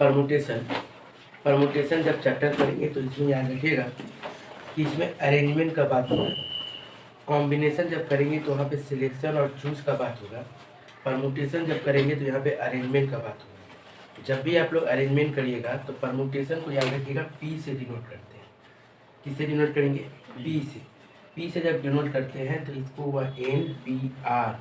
Permutation permutation जब chapter करेंगे तो इसमें याद रखिएगा कि इसमें अरेंजमेंट का बात होगा। कॉम्बिनेशन जब करेंगे तो वहाँ पे सिलेक्शन और चूज का बात होगा। परमुटेशन जब करेंगे तो यहाँ पे अरेंजमेंट का बात होगा। जब भी आप लोग अरेंजमेंट करिएगा तो परमुटेशन को याद रखिएगा पी से डिनोट करते हैं। किससे डिनोट करेंगे? पी से। पी से जब डिनोट करते हैं तो इसको हुआ एन पी आर।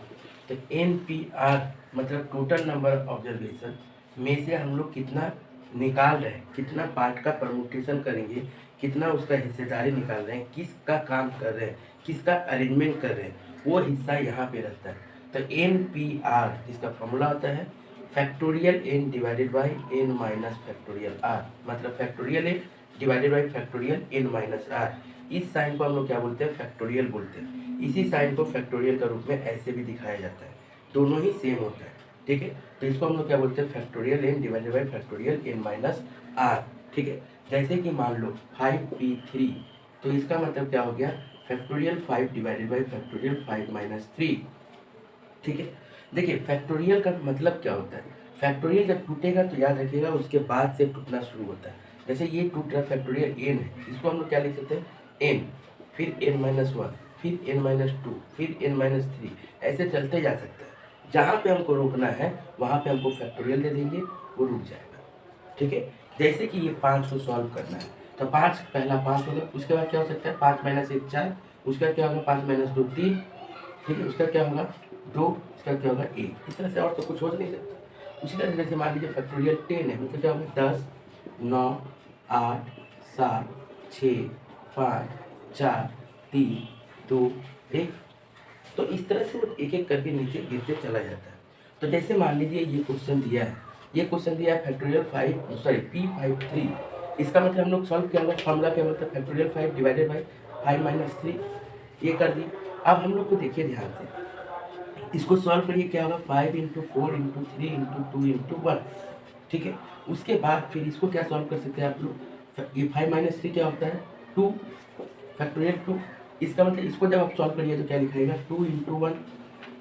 तो एन पी आर मतलब टोटल नंबर ऑफ ऑब्जर्वेशन में से हम लोग कितना निकाल रहे हैं, कितना पार्ट का परमुटेशन करेंगे, कितना उसका हिस्सेदारी निकाल रहे हैं, किसका काम कर रहे हैं, किसका अरेंजमेंट कर रहे हैं, वो हिस्सा यहाँ पे रहता है। तो एन पी आर इसका फॉर्मूला होता है factorial N divided by N minus factorial R, मतलब factorial N divided by factorial N minus R. इस साइन को हम लोग क्या बोलते हैं? फैक्टोरियल बोलते हैं। इसी साइन को फैक्टोरियल का रूप में ऐसे भी दिखाया जाता है, दोनों ही सेम होता है। ठीक है, तो इसको हम लोग क्या बोलते हैं? Factorial N divided by factorial N minus r. ठीक है, जैसे कि मान लो 5p3, तो इसका मतलब क्या हो गया? Factorial 5 divided by factorial 5 minus 3। ठीक है, देखिए फैक्टोरियल का मतलब क्या होता है? फैक्टोरियल जब टूटेगा तो याद रखिएगा उसके बाद से टूटना शुरू होता है। जैसे ये टूट रहा फैक्टोरियल एन है, इसको हम लोग क्या लिख सकते हैं? एन, फिर एन माइनस वन, फिर एन माइनस टू, फिर एन माइनस थ्री, ऐसे चलते जा सकते हैं। जहाँ पे हमको रोकना है वहाँ पे हमको फैक्टोरियल दे देंगे, वो रुक जाएगा। ठीक है, जैसे कि ये 5 को सॉल्व करना है तो 5 पहला 5 होगा, उसके बाद क्या हो सकता है? 5 माइनस 1 4, उसके बाद क्या होगा? 5 माइनस 2 3, ठीक है, उसका क्या होगा? 2, इसका क्या होगा? 1। इस तरह से और तो कुछ हो नहीं सकता। उसी तरह से जैसे मान लीजिए फैक्टोरियल 10 है, मतलब क्या होगा? 10 9 8 7 6 5 4 3 2 1। तो इस तरह से एक एक करके नीचे गिरते चला जाता है। तो जैसे मान लीजिए ये क्वेश्चन दिया है, ये क्वेश्चन दिया है फैक्टोरियल 5 सॉरी p53, इसका मतलब हम लोग सॉल्व किया होगा। फॉर्मूला क्या मतलब? फैक्टोरियल 5 डिवाइडेड बाई 5 माइनस 3, ये कर दी। अब हम लोग को देखिए ध्यान से, इसको सॉल्व करिए, क्या होगा? 5 इंटू 4 इंटू 3 इंटू 2 इंटू 1। ठीक है, उसके बाद फिर इसको क्या सॉल्व कर सकते हैं आप लोग? ये 5 माइनस 3 क्या होता है? 2, फैक्टोरियल 2। इसका मतलब इसको जब आप सॉल्व करिए तो क्या लिखाइएगा? 2 इंटू 1।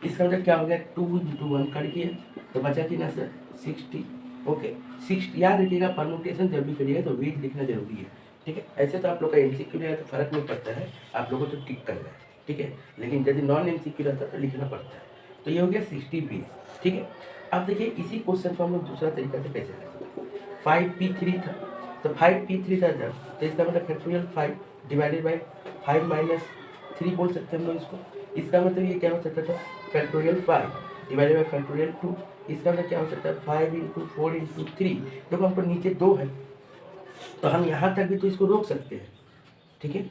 इसका मतलब क्या हो गया? 2 इंटू 1 कर दिया तो बचा कि ना सर? 60। ओके, 60 याद रखिएगा, परमुटेशन जब भी करिएगा तो वेट लिखना जरूरी है। ठीक है, ऐसे तो आप लोग का एमसीक्यू रहेगा तो फर्क नहीं पड़ता है, आप लोगों को तो टिक करना है। ठीक है, लेकिन यदि नॉन एमसीक्यू रहता है तो लिखना पड़ता है। तो ये हो गया 60 20। ठीक है, अब देखिए इसी क्वेश्चन को हम लोग दूसरा तरीका से कैसे कर सकते हैं? 5p3 था, तो 5p3 था जब, तो इसका मतलब फैक्टोरियल 5 डिवाइडेड बाई 5 माइनस 3 बोल सकते हैं हम लोग इसको। इसका मतलब ये क्या हो सकता था? Factorial 5 divided by factorial 2। इसका मतलब क्या हो सकता है? 5 इंटू 4 इंटू 3। देखो हमको नीचे 2 है तो हम यहाँ तक भी तो इसको रोक सकते हैं। ठीक है,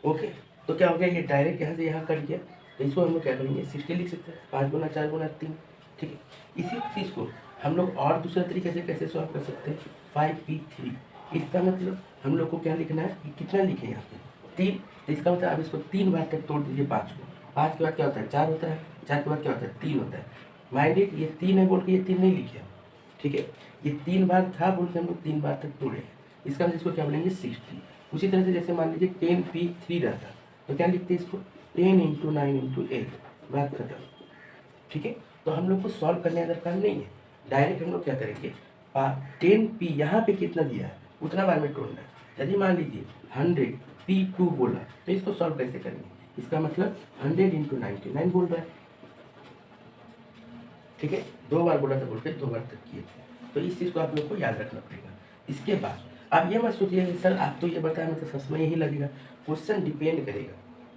ओके, तो क्या हो गया? ये डायरेक्ट यहाँ से यहाँ कट गया, तो इसको हम लोग क्या करेंगे? 60 लिख सकते हैं, 5 गुना 4 गुना 3। ठीक है, इसी चीज़ को हम लोग और दूसरे तरीके से कैसे सॉल्व कर सकते हैं? 5p3, इसका मतलब हम लोग को क्या लिखना है? कि कितना लिखे यहाँ पे? 3। तो इसका मतलब आप इसको 3 बार तक तोड़ दीजिए 5 को। 5 के बाद क्या होता है? 4 होता है, 4 के बाद क्या होता है? 3 होता है। माइंडेड ये 3 है बोल के ये 3 नहीं लिखे हम। ठीक है, ये 3 बार था बोल के हम लोग 3 बार तक तोड़े हैं, इसका मतलब इसको क्या बोलेंगे? 60। उसी तरह से जैसे मान लीजिए 10p3 रहता तो क्या लिखते हैं इसको? 10 इंटू 9 इंटू 8, बात खत्म। ठीक है, तो हम लोग को सॉल्व करने का दरकार नहीं है, डायरेक्ट हम लोग क्या करेंगे? 10p यहाँ पे कितना दिया है उतना बार में तोड़ना है। यदि मान लीजिए 100p2 बोला तो इसको सॉल्व कैसे करेंगे? इसका मतलब 100 इंटू 99 बोल रहा है। ठीक है, 2 बार बोला था बोल के 2 बार तक किए थे, तो इस चीज़ को आप लोग को याद रखना पड़ेगा। इसके बाद आप ये मत सोचिए कि सर आप तो ये बताया मतलब सच में यही लगेगा, क्वेश्चन डिपेंड करेगा।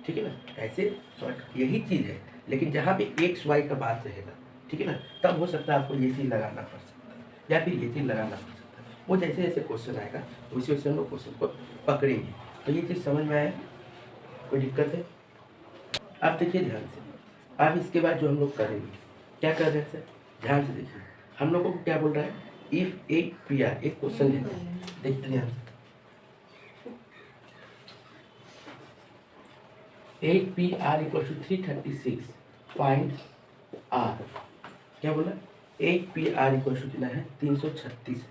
ठीक है ना, ऐसे शॉर्ट यही चीज़ है, लेकिन जहाँ पे एक्स वाई का बात रहेगा, ठीक है ना, तब हो सकता है आपको ये चीज़ लगाना पड़ सकता है या फिर ये चीज़ लगाना पड़ सकता है। वो जैसे जैसे क्वेश्चन आएगा उसी वैसे हम लोग क्वेश्चन को पकड़ेंगे। तो ये चीज़ समझ में आया? कोई दिक्कत है? आप देखिए ध्यान से, अब इसके बाद जो हम लोग करेंगे, क्या कर रहे हैं सर? ध्यान से देखिए, हम लोगों को क्या बोल रहा है? इफ एक पीआर, एक क्वेश्चन देते हैं, देखते ध्यान से। 8pr equal to 336, find are. क्या बोला? 8pr इक्वल टू कितना है? 336।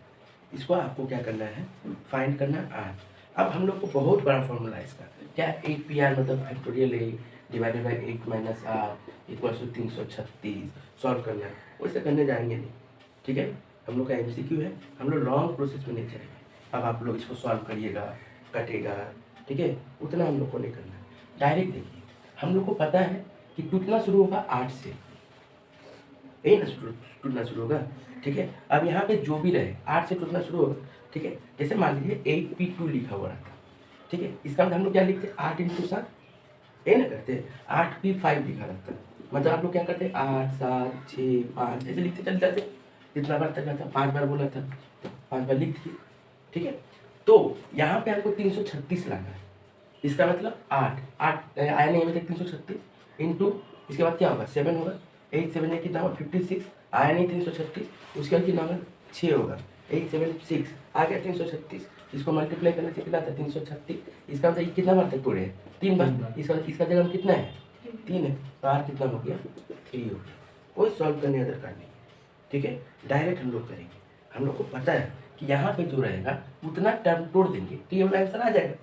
इसको आपको क्या करना है? फाइंड करना आर। अब हम लोग को बहुत बड़ा फॉर्मूला है इसका, क्या? 8pr मतलब factorial 8 divided by 8 minus r equal to 336 solve करना है, वैसे करने जाएंगे नहीं। ठीक है, हम लोग का एमसीक्यू है, हम लोग लॉन्ग प्रोसेस में नहीं चलेंगे। अब आप लोग इसको सॉल्व करिएगा, कटेगा, ठीक है, उतना हम लोग को नहीं करना है। डायरेक्ट देखिए, हम लोग को पता है कि टूटना शुरू होगा 8 से, यही ना टूटना शुरू होगा, ठीक है। अब यहाँ पे जो भी रहे 8 से टूटना शुरू होगा, ठीक है। जैसे मान लीजिए 8P2 लिखा हुआ रहता, ठीक है, इसका मतलब हम लोग क्या लिखते हैं 8 × 7, ये ना करते हैं। 8P5 लिखा रहता है, मतलब आप लोग क्या करते हैं 8 7 6 5 ऐसे लिखते चल जाते, जितना बार तक रहता, 5 बार बोला था तो 5 बार लिख दिए, ठीक है। तो यहाँ पे हमको 336 लाना है, इसका मतलब 8 आया नहीं अभी तक 336 इंटू, इसके बाद क्या होगा 7 होगा, 8 7 में कितना होगा 56, आया नहीं 336, उसके बाद कितना होगा 6 होगा, 8 7 6 आ गया 336, इसको मल्टीप्लाई करने से कितना था 336, इसका मतलब कितना बार तक तोड़े हैं 3 बार, इसका जगह में कितना है 3 है, तो आर कितना हो गया 3 हो गया। कोई सॉल्व करने अदर करने, ठीक है, डायरेक्ट हम लोग करेंगे। हम लोग को पता है कि यहाँ पे जो रहेगा उतना टर्म तोड़ देंगे तो ये वाला आंसर आ जाएगा,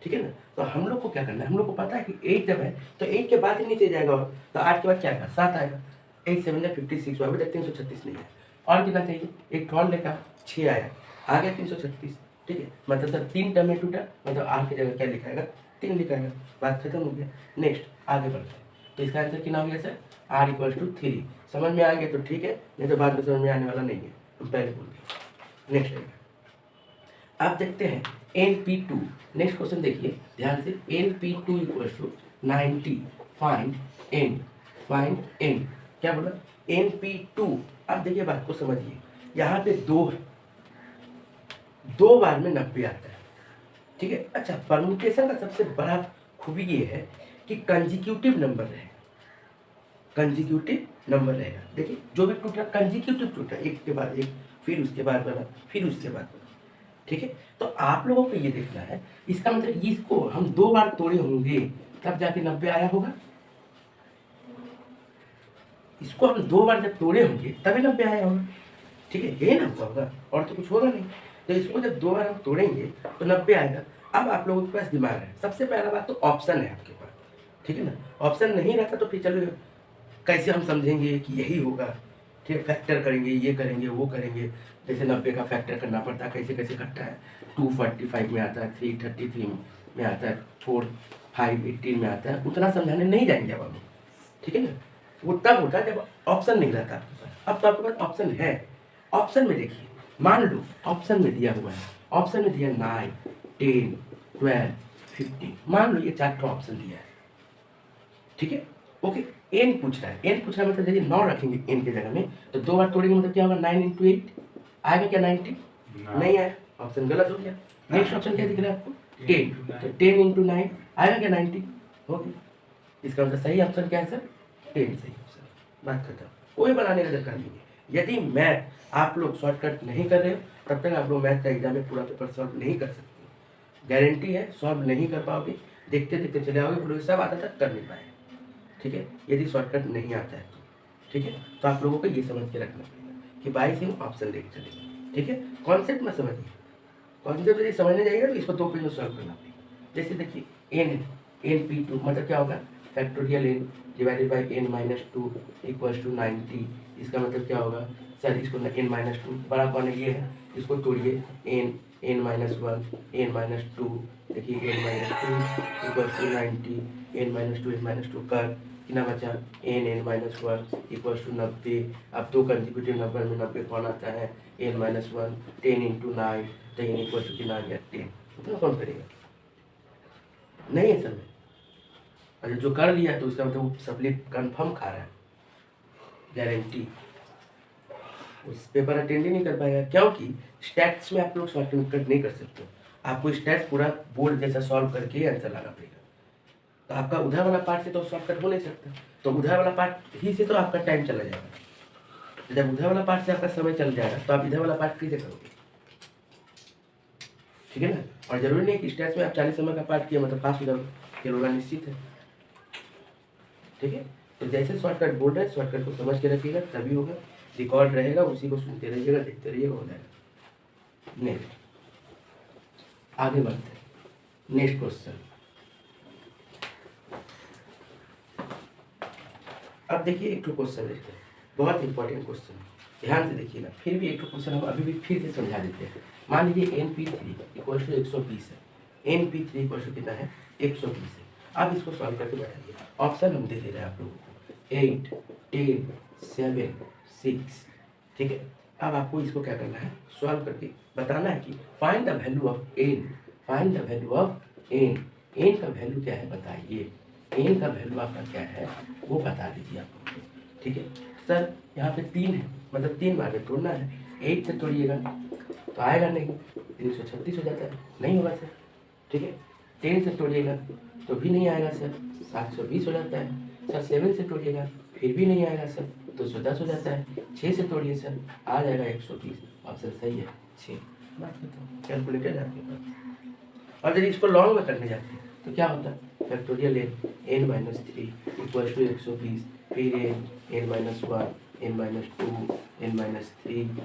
ठीक है ना। तो हम लोग को क्या करना है, हम लोग को पता है कि 8 जब है तो 8 के बाद ही नीचे जाएगा, और तो 8 के बाद क्या आएगा 7 आएगा, 8 7 56 अभी तक 336 नहीं है, और कितना चाहिए एक और लेकर 6 आया, आ गया 336, ठीक है। मतलब सर 3 टर्म में टूटा, मतलब आर की जगह क्या लिखाएगा 3 लिखाएगा, बात खत्म हो गया। नेक्स्ट आगे बढ़ते हैं, तो इसका आंसर कितना हो गया सर R = 3। समझ में आ गया तो ठीक है, नहीं तो बाद में समझ में आने वाला नहीं है, हम पहले बोल दिए। नेक्स्ट आएगा, आप देखते हैं NP2, नेक्स्ट क्वेश्चन देखिए ध्यान से, NP2 = 90, फाइंड N, क्या बोला NP2। अब देखिए बात को समझिए, यहाँ पे 2 बार में 90 आता है, ठीक है। अच्छा, परम्यूटेशन का सबसे बड़ा खूबी ये है कि कंजिक्यूटिव नंबर रहेगा, कंजिक्यूटिव नंबर रहेगा। देखिए जो भी टूटा कंजिक्यूटिव टूटा, एक के बाद एक, फिर उसके बाद बना, फिर उसके बाद बना, ठीक है। तो आप लोगों को ये देखना है, इसका मतलब इसको हम 2 बार तोड़े होंगे तब जाके 90 आया होगा, इसको हम 2 बार जब तोड़े होंगे तभी 90 आया होगा, ठीक है, यही ना होगा, और तो कुछ होगा नहीं। तो इसको जब 2 बार हम तोड़ेंगे तो 90 आएगा। अब आप लोगों के पास दिमाग है, सबसे पहला बात तो ऑप्शन है आपके पास, ठीक है ना। ऑप्शन नहीं रहता तो फिर चलो कैसे हम समझेंगे कि यही होगा, ठीक है, फैक्टर करेंगे, ये करेंगे वो करेंगे, जैसे 90 का फैक्टर करना पड़ता है, कैसे कैसे करता है, 245 में आता है, 333 में आता है, 4 5 18 में आता है, उतना समझाने नहीं जाएंगे अब हम, ठीक है ना। वो तब होता है जब ऑप्शन नहीं रहता आपके पास। अब तो आपके पास ऑप्शन है, ऑप्शन में देखिए, मान लो ऑप्शन में दिया हुआ है, ऑप्शन में दिया 9 10 12 15, मान लो ये 4 ऑप्शन दिया है, ठीक है, ओके। एन पूछ रहा है, एन पूछ रहा है मतलब यदि 9 रखेंगे एन के जगह में तो 2 बार तोड़ेंगे, मतलब क्या होगा 9 × 8 आएगा क्या 90, नहीं आया, ऑप्शन गलत हो गया। नेक्स्ट ऑप्शन क्या दिख रहा है आपको 10, तो 10 × 9 आएगा क्या 90, हो गया। इसका मतलब सही ऑप्शन क्या है सर 10 सही ऑप्शन, बात खत्म, कोई बनाने का दरकार नहीं है। यदि मैथ आप लोग शॉर्टकट नहीं कर रहे हो तब तक आप लोग मैथ का एग्जाम में पूरा पेपर सॉल्व नहीं कर सकते, गारंटी है सॉल्व नहीं कर पाओगे, देखते देखते चले आओगे, पूरे सब आता तक कर नहीं पाएंगे, ठीक है, यदि शॉर्टकट नहीं आता है तो, ठीक है। तो आप लोगों को ये समझ के रखना पड़ेगा कि बाई से ऑप्शन लेके चलेंगे, ठीक है। कॉन्सेप्ट में समझिए, कॉन्सेप्ट यदि समझने जाइएगा तो इसको 2 पेज में सॉल्व करना पड़ेगा। जैसे देखिए एन है, NP2 मतलब क्या होगा factorial n divided by n-2 = 90, इसका मतलब क्या होगा सर, इसको n-2 बड़ा कौन है ये है, इसको तोड़िए n-1 n-2, देखिए n-2 = 90, n-2 कर कितना बचा n-1 = 90। अब 2 कंसेक्यूटिव नंबर में 90 कौन आता है n-1, 10 × 9, तो n = कितना आ गया 10, उतना कौन करेगा, नहीं है सर में। अगर जो कर लिया तो उसका मतलब सप्ली कंफर्म खा रहा है, गारंटी, उस पेपर अटेंड ही नहीं कर पाएगा, क्योंकि स्टैट्स में आप लोग शॉर्टकट नहीं कर सकते, आपको स्टैट्स पूरा बोर्ड जैसा सॉल्व करके ही आंसर लाना पड़ेगा। तो आपका उधर वाला पार्ट से तो शॉर्टकट हो नहीं सकता, तो उधर वाला पार्ट ही से तो आपका टाइम चला जाएगा। जब उधर वाला पार्ट से आपका समय चल जाएगा तो आप इधर वाला पार्ट कैसे करोगे, ठीक है ना। और जरूरी नहीं कि स्टैट्स में आप 40 नंबर का पार्ट किया मतलब पास हो जाओगे, ये होना निश्चित है, ठीक है। तो जैसे शॉर्टकट बोल रहे हैं शॉर्टकट को समझ के रखिएगा तभी होगा, रिकॉर्ड रहेगा उसी को सुनते रहिएगा, देखते रहिएगा, हो जाएगा। नेक्स्ट आगे बढ़ते हैं, नेक्स्ट क्वेश्चन। अब देखिए एक क्वेश्चन देखते हैं, बहुत इंपॉर्टेंट क्वेश्चन है, ध्यान से देखिएगा, फिर भी एक क्वेश्चन हम अभी भी फिर से समझा देते हैं। मान लीजिए NP3 इक्वल टू 120 है। NP3 इक्वल टू कितना है? 120 है। अब इसको सॉल्व करके बताइए। ऑप्शन हम दे दे रहे हैं आप लोगों को 8, 10, 7, 6। ठीक है, अब आपको इसको क्या करना है? सॉल्व करके बताना है कि find the value of n, find the value of n। n का वैल्यू क्या है बताइए। n का वैल्यू आपका क्या है वो बता दीजिए आप। ठीक है सर, यहाँ पे 3 है, मतलब 3 बार में तोड़ना है। 8 से तोड़िएगा तो आएगा नहीं, 336 हो जाता है, नहीं होगा सर। ठीक है, 10 से तोड़िएगा तो भी नहीं आएगा सर, 720 हो जाता है। सर 7 से तोड़िएगा फिर भी नहीं आएगा सर, 210 हो जाता है। 6 से तोड़िए सर, आ जाएगा 120। ऑप्शन सही है 6। बात बताओ, कैलकुलेटर है आपके पास। और यदि इसको लॉन्ग में करने जाते हैं तो क्या होता है? फैक्टोरियल n-3 इक्वल टू 120, फिर n-1, n-2, n-3,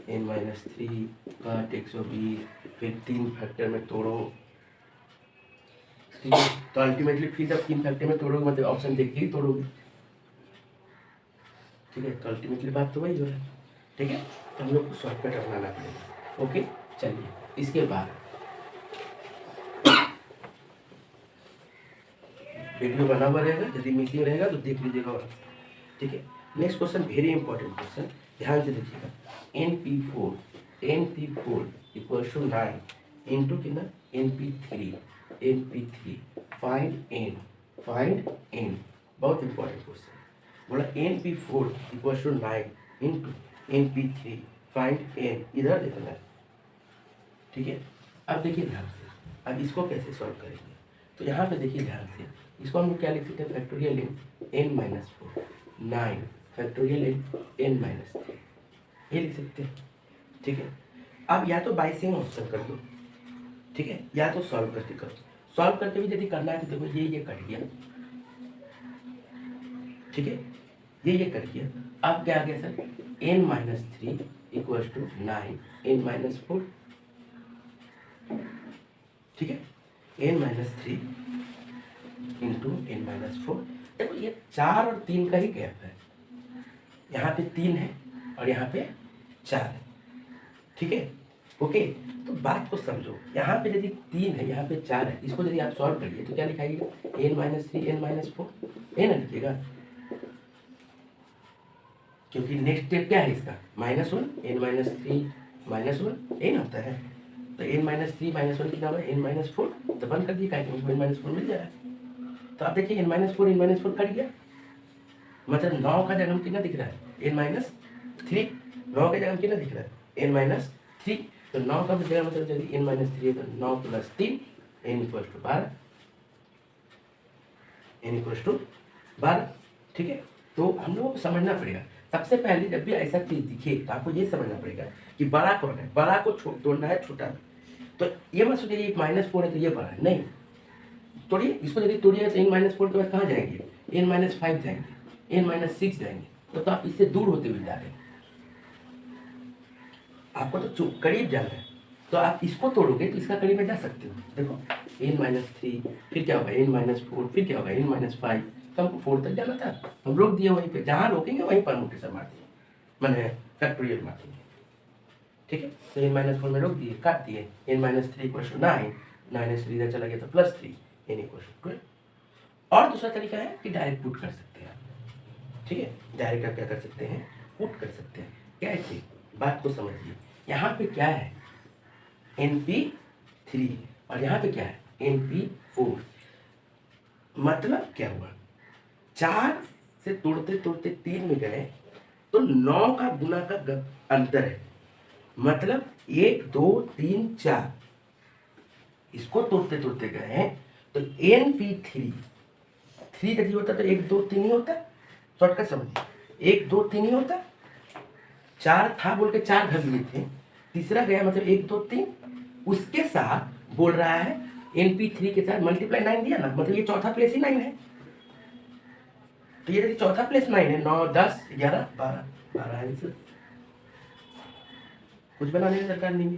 n-3 काट 120, फिर 3 फैक्टर में तोड़ो। ठीक है, तो अल्टीमेटली फिर जब 3 फैक्टर में तोड़ोगे मतलब ऑप्शन देख के ही तोड़ोगे। ठीक है, तो अल्टीमेटली बात तो वही हो रहा है। ठीक है, तो हम लोग को शॉर्टकट अपनाना पड़ेगा। ओके, चलिए इसके बाद वीडियो बना हुआ रहेगा, यदि मिसिंग रहेगा तो देख लीजिएगा वहाँ से। ठीक है, next question very important question, ध्यान से देखिएगा। NP4 इक्वल टू 9 इंटू कितना? NP3 find n। बहुत इंपॉर्टेंट क्वेश्चन बोला। NP4 equal to 9 into NP3 find n, इधर देखना है। ठीक है, अब देखिए ध्यान से, अब इसको कैसे सॉल्व करेंगे। तो यहाँ पे देखिए ध्यान से, इसको हम लोग क्या लिख सकते हैं? फैक्टोरियल n-4 9 फैक्टोरियल n-3, ये लिख सकते हैं। ठीक है, अब या तो बाई सेम ऑप्शन कर दो, ठीक है, या तो सॉल्व करके करो। सॉल्व करके भी यदि करना है तो देखो ये कट गया। ठीक है, ये कट गया। अब क्या आ गया sir? n-3 equal to 9 n-4। ठीक है, n-3 इंटू n-4। देखो ये 4 और 3 का ही गैप है, यहाँ पे 3 है और यहाँ पे 4 है। ठीक है, ओके, तो बात को समझो। यहाँ पे यदि 3 है, यहाँ पे 4 है, इसको यदि आप सॉल्व करिए तो क्या लिखाइएगा? n-3 n-4, ये ना लिखिएगा, क्योंकि नेक्स्ट स्टेप क्या है इसका? -1 n-3 -1 यही ना होता है। तो n-3 -1 कितना होगा? n-4, तो बंद कर दिए, क्योंकि n-4 मिल जाएगा। तो आप देखिए n-4 कट गया, मतलब 9 का जगह कितना दिख रहा है? n-3। 9 का जगह कितना दिख रहा है? n-3। तो 9 का जगह मतलब यदि n-3 है तो 9 + 3 n = 12, n = 12। ठीक है, तो हम लोगों को समझना पड़ेगा। सबसे पहले जब भी ऐसा चीज दिखे तो आपको ये समझना पड़ेगा कि बड़ा कौन है। बड़ा को तोड़ना है छोटा। तो ये मत सोचिए -4 है तो ये बड़ा है, नहीं। तोड़िए इसको, यदि तोड़िए तो n-4 के बाद कहाँ जाएंगे? n-5 जाएंगे, n-6 जाएंगे, तो आप इससे दूर होते हुए जा रहे हैं। आपको तो करीब जाना है, तो आप इसको तोड़ोगे तो इसका करीब में जा सकते हो। देखो n-3, फिर क्या होगा? n-4, फिर क्या होगा? n-5। तो हमको 4 तक जाना था, हम रोक दिए वहीं पे। जहाँ रोकेंगे वहीं पर नोटिस मार दिए, मैंने फैक्टोरियल मार देंगे। ठीक है, तो n-4 में रोक दिए, काट दिए। n-3 = 9, 9 से इधर चला गया तो +3, n = 12। और दूसरा तरीका है कि डायरेक्ट पुट कर सकते हैं आप। ठीक है, डायरेक्ट आप क्या कर सकते हैं? पुट कर सकते हैं। कैसे? बात को समझिए। यहाँ पे क्या है? NP3 और यहाँ पे क्या है? NP4। मतलब क्या हुआ? 4 से तोड़ते तोड़ते 3 में गए तो 9 का गुना का अंतर है, मतलब 1 2 3 4। इसको तोड़ते तोड़ते गए तो NP3 3 यदि होता तो 1 2 3 ही होता। शॉर्टकट समझिए, 1 2 3 ही होता। 4 था बोल के 4 घर लिए थे, तीसरा गया मतलब 1 2 3। उसके साथ बोल रहा है NP3 के साथ मल्टीप्लाई 9 दिया ना, मतलब ये चौथा प्लेस ही 9 है। तो ये चौथा प्लेस 9 है। 9 10 11 12 आंसर। कुछ बनाने की दरकार नहीं है।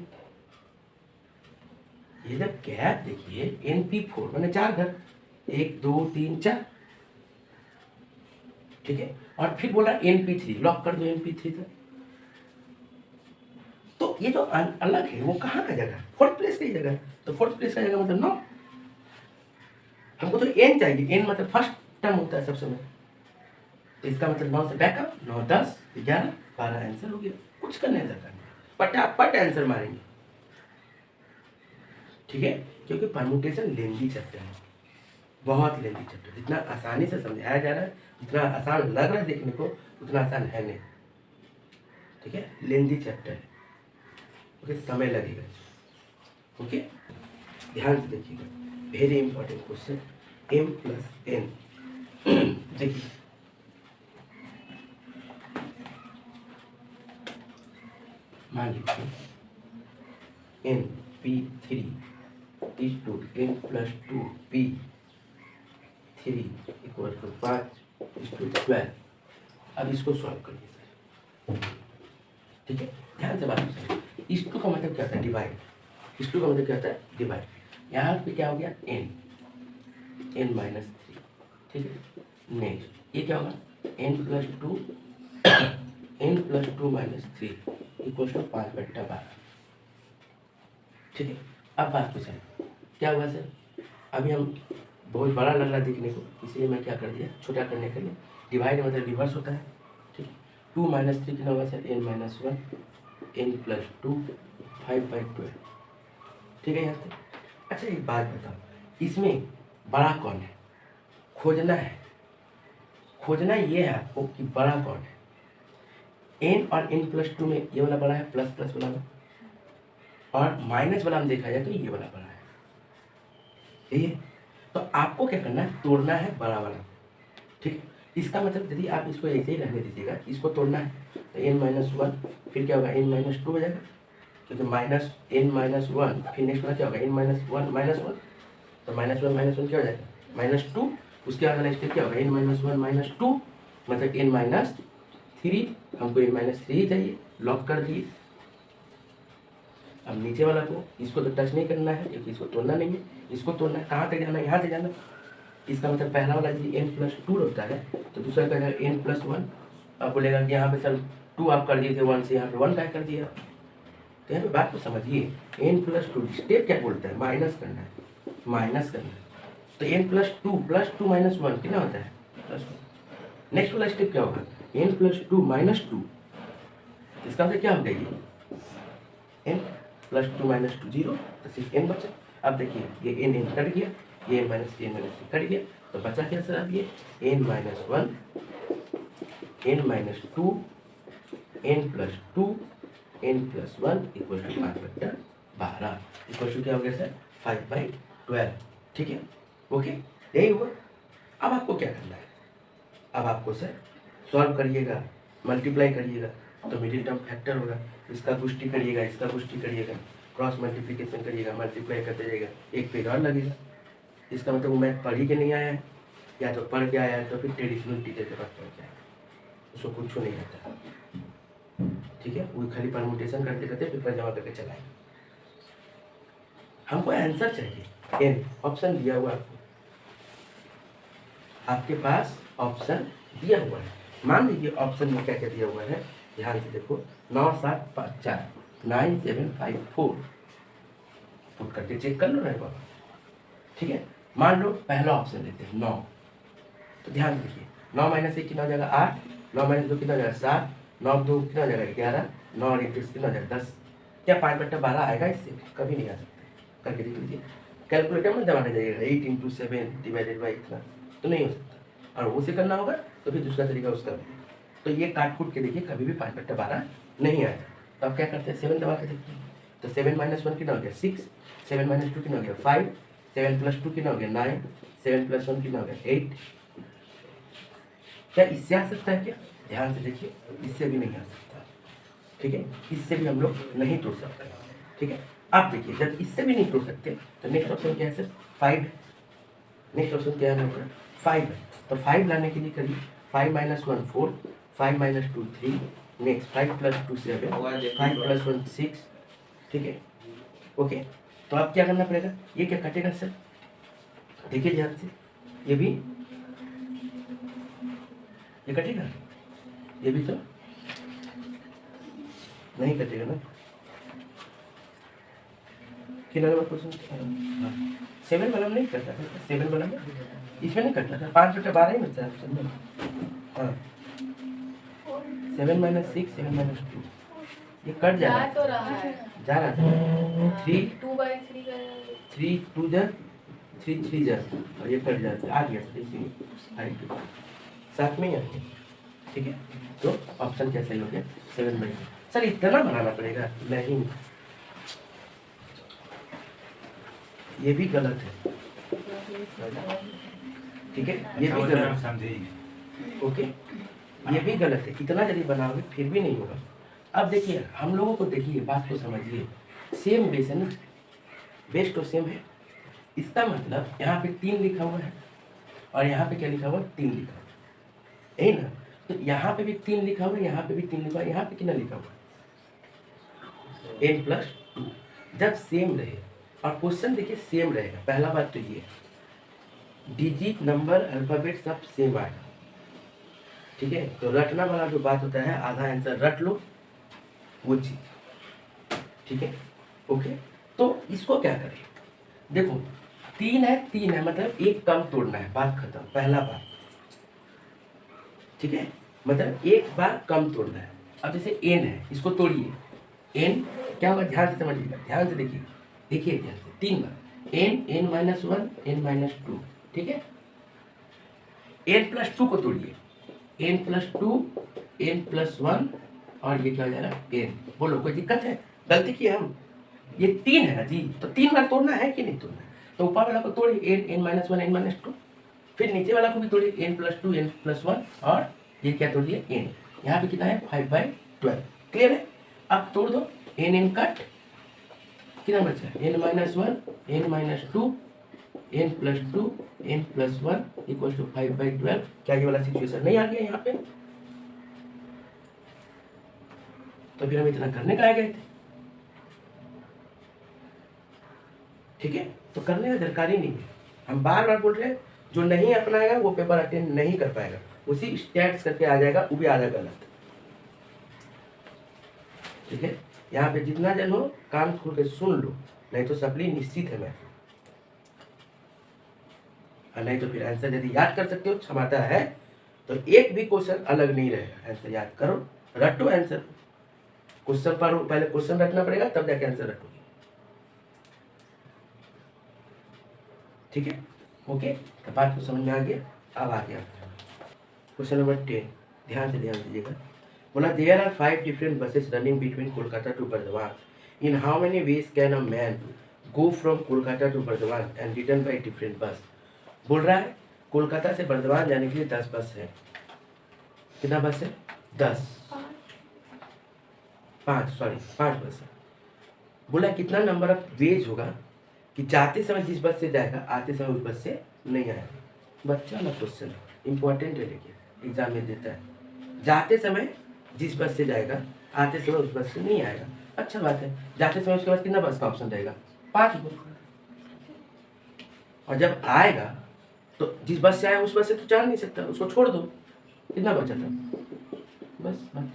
ये जब गैप देखिए NP4 मैंने 4 घर, 1 2 3 4, ठीक है। और फिर बोला NP3, लॉक कर दो NP3 तक। तो ये जो अलग है वो कहाँ का जगह, फोर्थ प्लेस की जगह। तो फोर्थ प्लेस का जगह मतलब 9। हमको तो n चाहिए, n मतलब फर्स्ट टर्म होता है सबसे में। तो इसका मतलब 9 से बैकअप, 9 10 11 12 आंसर हो गया। कुछ करने दरकार नहीं, फटाफट आंसर मारेंगे। ठीक है, क्योंकि परमुटेशन लेंदी चैप्टर है, बहुत लेंदी चैप्टर। जितना आसानी से समझाया जा रहा है, जितना आसान लग रहा है देखने को, उतना आसान है नहीं। ठीक है, लेंदी चैप्टर है, ओके, समय लगेगा। ओके, ध्यान से देखिएगा, वेरी इंपॉर्टेंट क्वेश्चन। m+n देखिए, मान लीजिए NP3 is to n+2p3 equal to 5 is to 12। अब इसको सॉल्व करिए सर। ठीक है, ध्यान से बात सुनिए। इस टू का मतलब क्या होता है, डिवाइड। इस टू का मतलब क्या होता है, डिवाइड। यहाँ पे क्या हो गया, n-3। ठीक है, नेक्स्ट ये क्या होगा, n+2 n+2 - 3 इक्वल टू 5/12। ठीक है, अब बात कुछ है, क्या हुआ सर, अभी हम बहुत बड़ा लग रहा है देखने को, इसलिए मैं क्या कर दिया, छोटा करने के लिए डिवाइड मतलब रिवर्स होता है। ठीक है, 2 - 3 कितना होगा सर, n-1 n+2 5/12। ठीक है यहाँ से। अच्छा एक बात बताओ, इसमें बड़ा कौन है, खोजना है। खोजना ये है आपको कि बड़ा कौन है। n और n+2 में ये वाला बड़ा है, प्लस प्लस वाला में, और माइनस वाला हम देखा जाए तो ये वाला बड़ा है। ठीक है, तो आपको क्या करना है, तोड़ना है बड़ा वाला। ठीक है, इसका मतलब यदि आप इसको ऐसे ही रहने दीजिएगा, इसको तोड़ना है तो n-1 फिर क्या होगा, n-2 हो जाएगा, क्योंकि माइनस n-1 फिर नेक्स्ट वाला क्या होगा, n-1 तो -1 क्या हो जाएगा, -2। उसके बाद वाला स्टेप क्या होगा, n-1 - 2 मतलब n-3। हमको n-3 ही चाहिए, लॉक कर दिए। अब नीचे वाला को, इसको तो टच नहीं करना है क्योंकि इसको तोड़ना नहीं है। इसको तोड़ना है, कहाँ तक जाना है, यहाँ तक जाना। इसका मतलब पहला वाला यदि n+2 होता है तो दूसरा का n+1। अब बोलेगा कि यहाँ पे सर 2 आप कर दिए थे 1 से, यहाँ पे 1 का कर दिया। तो यहाँ पे बात को समझिए, n+2 स्टेप क्या बोलता है, माइनस करना है, माइनस करना है। तो n+2 + 2 - 1 कितना होता है, +1। नेक्स्ट वाला स्टेप क्या होगा, n+2 - 2। इसका मतलब क्या हो गया, ये n+2 - 2 0, तो सिर्फ n बचा। अब देखिए ये n कट गया, ये n - n - कट गया, तो बचा क्या सर, अब ये n-1 n-2 n+2 n+1 equal to 5/12 equal to क्या हो गया सर, 5/12। ठीक है, ओके, यही हुआ। अब आपको क्या करना है, अब आपको सर सॉल्व करिएगा, मल्टीप्लाई करिएगा तो मिडिल टर्म फैक्टर होगा, इसका पुष्टि करिएगा, इसका पुष्टि करिएगा, क्रॉस मल्टीप्लिकेशन करिएगा, मल्टीप्लाई करते जाइएगा, एक पेज और लगेगा। इसका मतलब वो मैथ पढ़ ही के नहीं आया है, या तो पढ़ के आया है तो फिर ट्रेडिशनल टीचर के पास पढ़ के आया है, उसको कुछ नहीं आता। ठीक है, वो खाली परमुटेशन करते करते पेपर जमा करके चलाए। हमको आंसर चाहिए, एन ऑप्शन दिया हुआ आपको, आपके पास ऑप्शन दिया हुआ है। मान लीजिए ऑप्शन में क्या क्या दिया हुआ है, ध्यान से देखो, 9 7 5 4 9 7 5 4 पुट करके चेक कर लो ना बाबा। ठीक है, मान लो पहला ऑप्शन लेते हैं 9, तो ध्यान देखिए 9 - 1 कितना हो जाएगा 8, 9 - 2 कितना हो जाएगा 7, 9 2 कितना हो जाएगा 11, 9 और 1 कितना हो जाएगा 10। क्या 5/12 आएगा, इससे कभी नहीं आ सकता। करके देख लीजिए, कैलकुलेटर में दबाने जाइएगा, 8 × 7 डिवाइडेड बाई इतना, तो नहीं हो सकता। और उसे करना होगा तो फिर दूसरा तरीका उसका भी। तो ये काट कूट के देखिए, कभी भी 5/12 नहीं आएगा। तो आप क्या करते हैं, 7 दबा के देखते हैं, तो 7 - 1 कितना हो गया 6, 7 - 2 कितना हो गया 5, 7 + 2 कितना हो गया 9, 7 + 1 कितना हो गया 8। क्या इससे आ सकता है क्या, ध्यान से देखिए, इससे भी नहीं आ सकता। ठीक है, इससे भी हम लोग नहीं तोड़ सकते। ठीक है, आप देखिए जब इससे भी नहीं तोड़ सकते तो नेक्स्ट ऑप्शन क्या है सर, 5। नेक्स्ट ऑप्शन क्या है हमारा, 5 है। तो 5 लाने के लिए करिए, 5 - 1 4, 5 - 2 3, नेक्स्ट 5 + 2 7, 5 + 1 6। ठीक है, ओके। तो अब क्या करना पड़ेगा, ये क्या कटेगा सर, देखिए ध्यान से, ये भी ये कटेगा, ये भी तो नहीं कटेगा ना। कितना नंबर क्वेश्चन? 7 वाला में नहीं करता था, 7 वाला में इसमें नहीं करता था, 5/12 ही मिलता है। हाँ 7 - 6 7 - 2 ये कट जा रहा तो रहा है, जा रहा था 3 2/3 3 2 जा 3 3 जा और ये कट जाता है, आ गया सर इसी साथ में ही आ गया। ठीक है, तो ऑप्शन क्या सही हो गया? 7/2। सर इतना बनाना पड़ेगा? नहीं, ये भी गलत है। ठीक है, ये भी गलत है। ओके, ये भी गलत है। इतना यदि बनाओगे फिर भी नहीं होगा। अब देखिए हम लोगों को, देखिए बात को समझिए, सेम बेस है ना, बेस तो सेम है। इसका मतलब यहाँ पे 3 लिखा हुआ है और यहाँ पे क्या लिखा हुआ है? 3 लिखा हुआ है, यही ना। तो यहाँ पे भी 3 लिखा हुआ है, यहाँ पे भी 3 लिखा हुआ है, यहाँ पे कितना लिखा हुआ है? n+2। जब सेम रहे और क्वेश्चन देखिए सेम रहेगा, पहला बात तो ये डिजिट नंबर अल्फाबेट सब सेम आएगा। ठीक है, तो रटना वाला जो बात होता है, आधा आंसर रट लो वो चीज। ठीक है, ओके। तो इसको क्या करें? देखो 3 है मतलब एक कम तोड़ना है, बात खत्म, पहला बात। ठीक है, मतलब एक बार कम तोड़ना है। अब जैसे n है, इसको तोड़िए, n क्या होगा? ध्यान से समझिएगा, ध्यान से देखिए, देखिए ध्यान से, 3 बार n-1 n-2। ठीक है, n+2 को तोड़िए, n+2 n+1 और ये क्या हो जाएगा? n। बोलो कोई दिक्कत है? गलती की हम? ये 3 है ना जी, तो 3 बार तोड़ना है कि नहीं तोड़ना है? तो ऊपर वाला को तोड़िए n-1 n-2, फिर नीचे वाला को भी तोड़िए n+2 n+1 और ये क्या तोड़िए? n। यहाँ पे कितना है? 5/12। क्लियर है? अब तोड़ दो, n कट, कितना बचा? n-1 n-2 n+2 n+1 = 5/12। क्या ये वाला सिचुएशन नहीं आ गया यहाँ पे? तो फिर हम इतना करने का आ गए थे। ठीक है, तो करने का दरकार ही नहीं है। हम बार बार बोल रहे हैं, जो नहीं अपनाएगा वो पेपर अटेंड नहीं कर पाएगा, उसी स्टैट्स करके आ जाएगा, वो भी आधा गलत। ठीक है, यहाँ पे जितना जन हो कान खोल के सुन लो, नहीं तो सप्ली निश्चित है मैं, और नहीं तो फिर आंसर यदि याद कर सकते हो, क्षमता है तो एक भी क्वेश्चन अलग नहीं रहेगा। आंसर याद करो, रटो आंसर। क्वेश्चन पढ़ो, पहले क्वेश्चन रखना पड़ेगा, तब जाके आंसर रटोगे। ठीक है, ओके। तो बात को समझ में आ गया? अब आ गया क्वेश्चन नंबर 10। ध्यान दीजिएगा। बोला there are 5 different buses running between Kolkata to Bardhaman. In how many ways can a man go from Kolkata to Bardhaman and return by different bus. बोल रहा है कोलकाता से बर्धमान जाने के लिए 10 बस है। कितना बस है? 10 5 बस है। बोला कितना नंबर ऑफ वेज होगा कि जाते समय जिस बस से जाएगा आते समय उस बस से नहीं आएगा। बच्चा ना क्वेश्चन इंपॉर्टेंट है, लेकिन एग्जाम में देता है। जाते समय जिस बस से जाएगा आते समय उस बस से नहीं आएगा, अच्छा बात है। जाते समय उसके पास कितना बस का ऑप्शन रहेगा? 5 बस। और जब आएगा तो जिस बस से आया उस बस से तो जा नहीं सकता, उसको छोड़ दो। कितना बचा था? बस बात।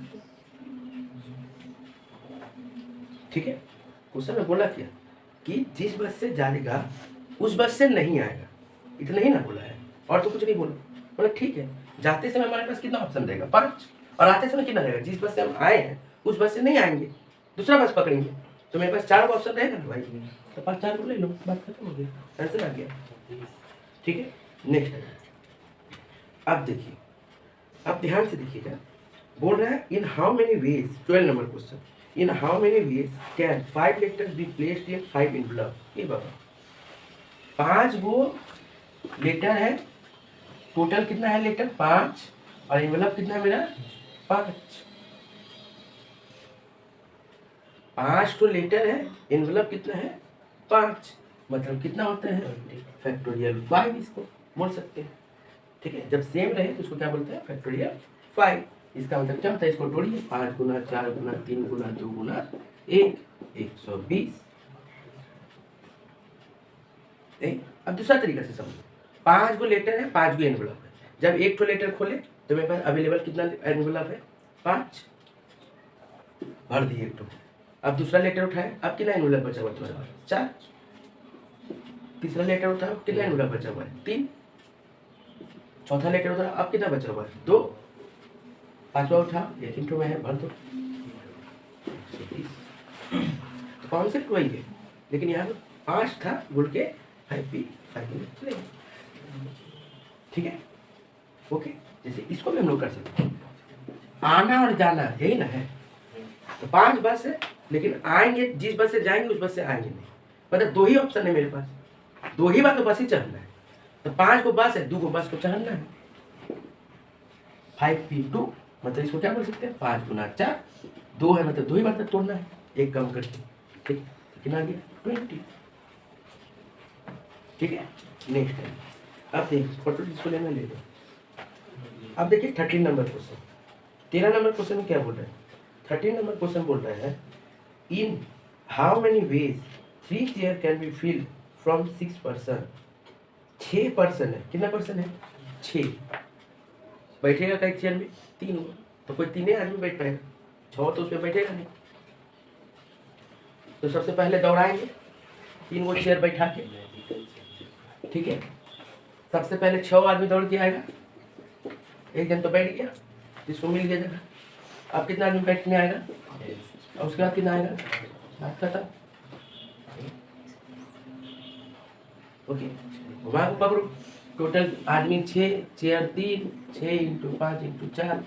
ठीक है, क्वेश्चन में बोला क्या कि जिस बस से जाएगा उस बस से नहीं आएगा, इतना ही ना बोला है, और तो कुछ नहीं बोला। बोला ठीक है, जाते समय हमारे पास कितना ऑप्शन रहेगा? 5, और आते समय कितना रहेगा? जिस बस से हम आए हैं उस बस से नहीं आएंगे, दूसरा बस पकड़ेंगे, तो मेरे पास 4 ऑप्शन रहेगा ना भाई, तो 5 4 को ले लो, बात खत्म हो गई, आंसर आ गया। ठीक है, नेक्स्ट। अब देखिए, अब ध्यान से देखिएगा। बोल रहा है इन how many veg, 12 number question, in how many ways can 5 letters be placed in 5 envelope. ये बाबा 5 गो लेटर है, टोटल कितना है लेटर? 5, और एनवलप कितना है मेरा? 5। 5 तो लेटर है, एनवलप कितना है? 5, मतलब कितना होता है? फैक्टोरियल 5 इसको बोल सकते हैं। ठीक है, जब सेम रहे तो उसको क्या बोलते हैं? फैक्टोरियल 5। इसका मतलब क्या होता है? इसको तोड़िए, 5 गुना 4 गुना 3 गुना 2 गुना 1, 120। अब दूसरा तरीका से समझो, 5 गो लेटर है, 5 गो एनवलप है। जब एक तो लेटर खोले तो मेरे पास अवेलेबल कितना एनवलप है, 5, भर दिए एक तो। अब दूसरा लेटर उठाए, अब कितना एनवलप बचा हुआ तुम्हारे पास, 4। तीसरा लेटर उठाओ, कितना एनवलप बचा हुआ है, 3। चौथा लेटर उठाओ, अब कितना बचा हुआ है, 2। पांचवा उठाओ, एक इंटू में है, भर दो। तो कॉन्सेप्ट वही है, लेकिन यहाँ 5 था बोल के 5p 5 में चलेगा। ठीक है, ओके। जैसे इसको भी हम लोग कर सकते हैं, आना और जाना यही ना है। तो 5 बस है, लेकिन आएंगे जिस बस से जाएंगे उस बस से आएंगे नहीं, मतलब 2 ही ऑप्शन है मेरे पास, 2 ही बार तो बस ही चढ़ना है। तो 5 को बस है, 2 को बस को चढ़ना है। 5p2 मतलब इसको क्या बोल सकते हैं, 5 गुना 4, 2 है मतलब 2 ही बार तक तोड़ना है, एक कम करके। ठीक, कितना आ गया, 20। ठीक है, नेक्स्ट है। अब देखिए फोटो जिसको लेना ले लो। अब देखिए 13 नंबर क्वेश्चन, 13 नंबर क्वेश्चन में क्या बोल रहा है, 13 नंबर क्वेश्चन बोल रहा है, इन how many veg 3 chair can be filled from 6 person. 6 person है, कितना पर्सन है, 6। बैठेगा कई चेयर में, 3 होगा, तो कोई 3 आदमी बैठ पाएगा, 6 तो उसमें बैठेगा नहीं। तो सबसे पहले दौड़ाएंगे 3 वो चेयर बैठा के। ठीक है, सबसे पहले 6 आदमी दौड़ के आएगा, एक जन तो बैठ गया जिसको मिल गया जगह। अब कितना आदमी बैठने आएगा, और उसके बाद कितना आएगा, बात खत्म। ओके, घुमा को पकड़ो, टोटल आदमी 6, चेयर 3, 6 इंटू 5 इंटू 4।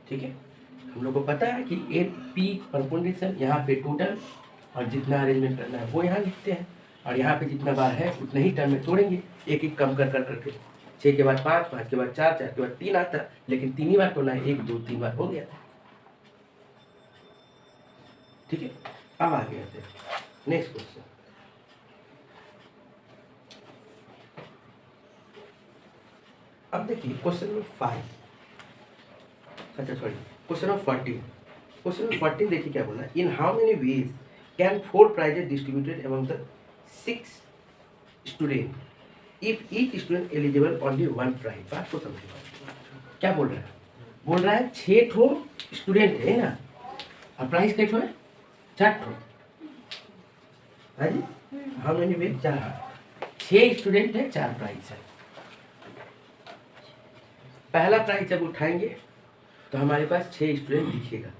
ठीक है, हम लोग को पता है कि एन पी परपेंडिकुलर यहाँ पे टोटल, और जितना अरेंजमेंट करना है वो यहाँ लिखते हैं, और यहाँ पे जितना बार है उतना ही टर्म में तोड़ेंगे, एक एक कम कर करके। 6 के बाद 5, 5 के बाद 4, 4 के बाद 3 आता, लेकिन 3 ही बार तोड़ना है, 1 2 3 बार हो गया। ठीक है, अब आगे आते हैं नेक्स्ट क्वेश्चन। अब देखिए क्वेश्चन नंबर 5, अच्छा sorry question number 14। Question number 14 देखिए क्या बोला, in how many ways can 4 prizes distributed among the 6 student if each student eligible only 1 prize. बात को समझिए क्या बोल रहा है, बोल रहा है 6 ठो स्टूडेंट है ना, और प्राइस कैसे है, 4 ठो। हाँ जी, हाउ मेनी वेज, 4, 6 स्टूडेंट है, 4 प्राइज है। पहला प्राइज जब उठाएंगे तो हमारे पास 6 स्टूडेंट दिखेगा,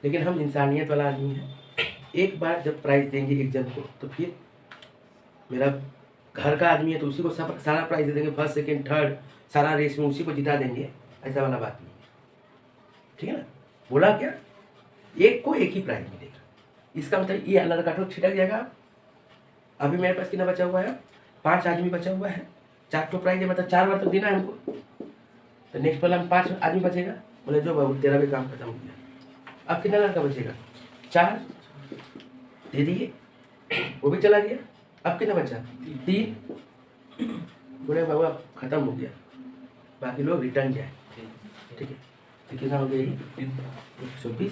लेकिन हम इंसानियत वाला आदमी है, एक बार जब प्राइज देंगे एक जन को तो फिर मेरा घर का आदमी है तो उसी को सब सारा प्राइज दे देंगे, फर्स्ट सेकंड थर्ड सारा रेस में उसी को जिता देंगे, ऐसा वाला बात नहीं। ठीक है ना, बोला क्या, एक को एक ही प्राइज मिलेगा, इसका मतलब ये लड़का तो छिटक जाएगा। अभी मेरे पास कितना बचा हुआ है, 5 आदमी बचा हुआ है, 4 तो प्राइज है, मतलब 4 बार तो देना है हमको। तो नेक्स्ट वाला में 5 आदमी बचेगा, बोले जो बाबू तेरा भी काम खत्म हो गया। अब कितना लड़का बचेगा, 4 दे दिए, वो भी चला गया। अब कितना बचा, 3, बोले बाबू अब खत्म हो गया, बाकी लोग रिटर्न जाए। ठीक है, तो कितना हो गया, 120।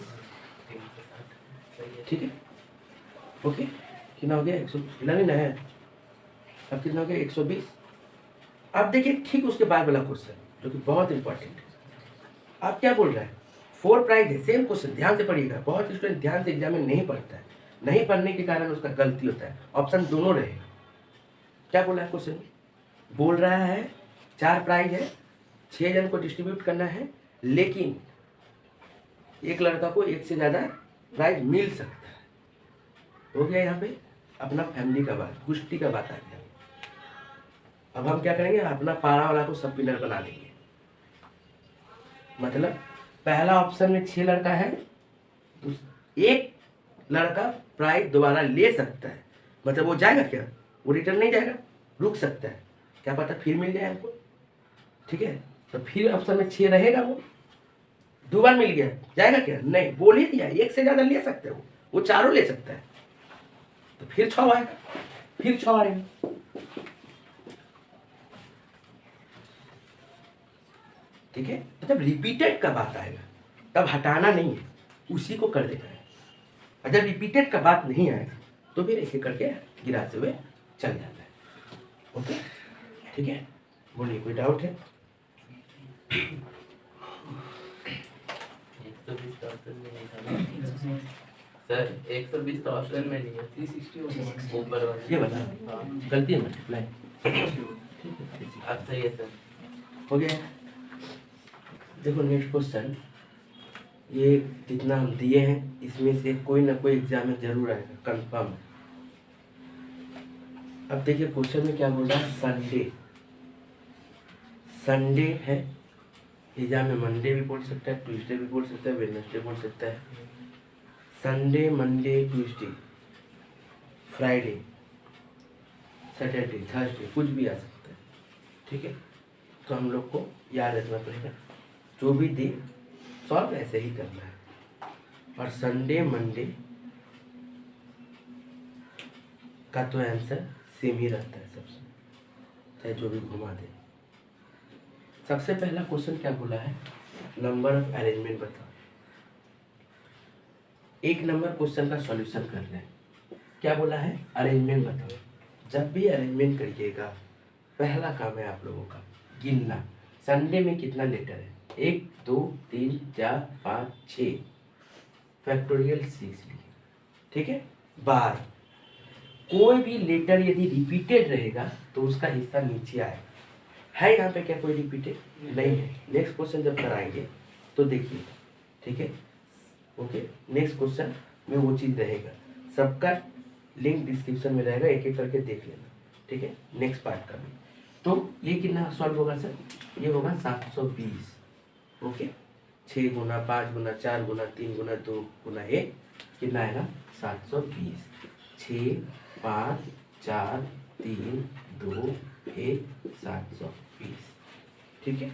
ठीक है, ओके, कितना हो गया, 111 ना है, अब कितना हो गया, 120। अब देखिए ठीक उसके बाद वाला क्वेश्चन जो कि बहुत इंपॉर्टेंट है। आप क्या बोल रहा है, 4 प्राइज है, सेम क्वेश्चन, ध्यान से पढ़िएगा। बहुत स्टूडेंट ध्यान से एग्जाम में नहीं पढ़ता है, नहीं पढ़ने के कारण उसका गलती होता है, ऑप्शन दोनों रहेगा। क्या बोल रहा है क्वेश्चन, बोल रहा है 4 प्राइज है, 6 जन को डिस्ट्रीब्यूट करना है, लेकिन एक लड़का को एक से ज़्यादा प्राइज मिल सकता है। हो गया यहाँ पे अपना फैमिली का बात, कुश्ती का बात आ गया। अब हम क्या करेंगे, अपना पारा वाला को सब पिलर बना देंगे। मतलब पहला ऑप्शन में 6 लड़का है, तो एक लड़का प्राइज दोबारा ले सकता है, मतलब वो जाएगा क्या, वो रिटर्न नहीं जाएगा, रुक सकता है, क्या पता फिर मिल जाए हमको। ठीक है, तो फिर ऑप्शन में 6 रहेगा, वो 2 बार मिल गया, जाएगा क्या, नहीं, बोल ही दिया एक से ज़्यादा ले सकते हो, वो चारों ले सकता है, तो फिर 6 आएगा, फिर 6 आएगा। ठीक है, तो जब रिपीटेड का बात आएगा तब हटाना नहीं है, उसी को कर देना है। अगर रिपीटेड का बात नहीं आए तो फिर एक एक करके गिराते हुए चल जाता है। ओके, ठीक है, बोलिए कोई डाउट है? 120 का ऑप्शन में नहीं था सर, 120 का ऑप्शन में नहीं है, 360 ऊपर वाला ये बता, हाँ गलती है मल्टीप्लाई। अब सही है सर। हो गया। देखो नेक्स्ट क्वेश्चन, ये जितना हम दिए हैं इसमें से कोई ना कोई एग्जाम में जरूर आएगा, कंफर्म है। अब देखिए क्वेश्चन में क्या बोल रहा है, संडे। संडे है, एग्जाम में मंडे भी बोल सकता है, ट्यूसडे भी बोल सकता है, वेडनेसडे बोल सकता है। Sunday, Monday, Tuesday, Friday, Saturday, Thursday, कुछ भी आ सकता है। ठीक है, तो हम लोग को याद रखना पड़ेगा, जो भी दे सॉल्व ऐसे ही करना है। और संडे मंडे का तो आंसर सेम ही रहता है सबसे, चाहे जो भी घुमा दे। सबसे पहला क्वेश्चन क्या बोला है, नंबर ऑफ अरेंजमेंट बताओ। एक नंबर क्वेश्चन का सॉल्यूशन कर रहे हैं। क्या बोला है, अरेंजमेंट बताओ। जब भी अरेंजमेंट करिएगा, पहला काम है आप लोगों का गिनना। संडे में कितना लेटर है, 1 2 3 4 5 6, फैक्टोरियल 6 लिखिए। ठीक है, बार कोई भी लेटर यदि रिपीटेड रहेगा तो उसका हिस्सा नीचे आएगा। है यहाँ पे क्या कोई रिपीटेड नहीं है। नेक्स्ट क्वेश्चन जब कराएंगे तो देखिए, ठीक है, ओके। नेक्स्ट क्वेश्चन में वो चीज़ रहेगा, सबका लिंक डिस्क्रिप्शन में रहेगा, एक एक करके देख लेना। ठीक है, नेक्स्ट पार्ट का भी। तो ये कितना सॉल्व होगा सर, ये होगा 720। ओके, 6 गुना 5 गुना 4 गुना 3 गुना 2 गुना 1 कितना आएगा, 720। 6 5 4 3 2 1 720। ठीक है,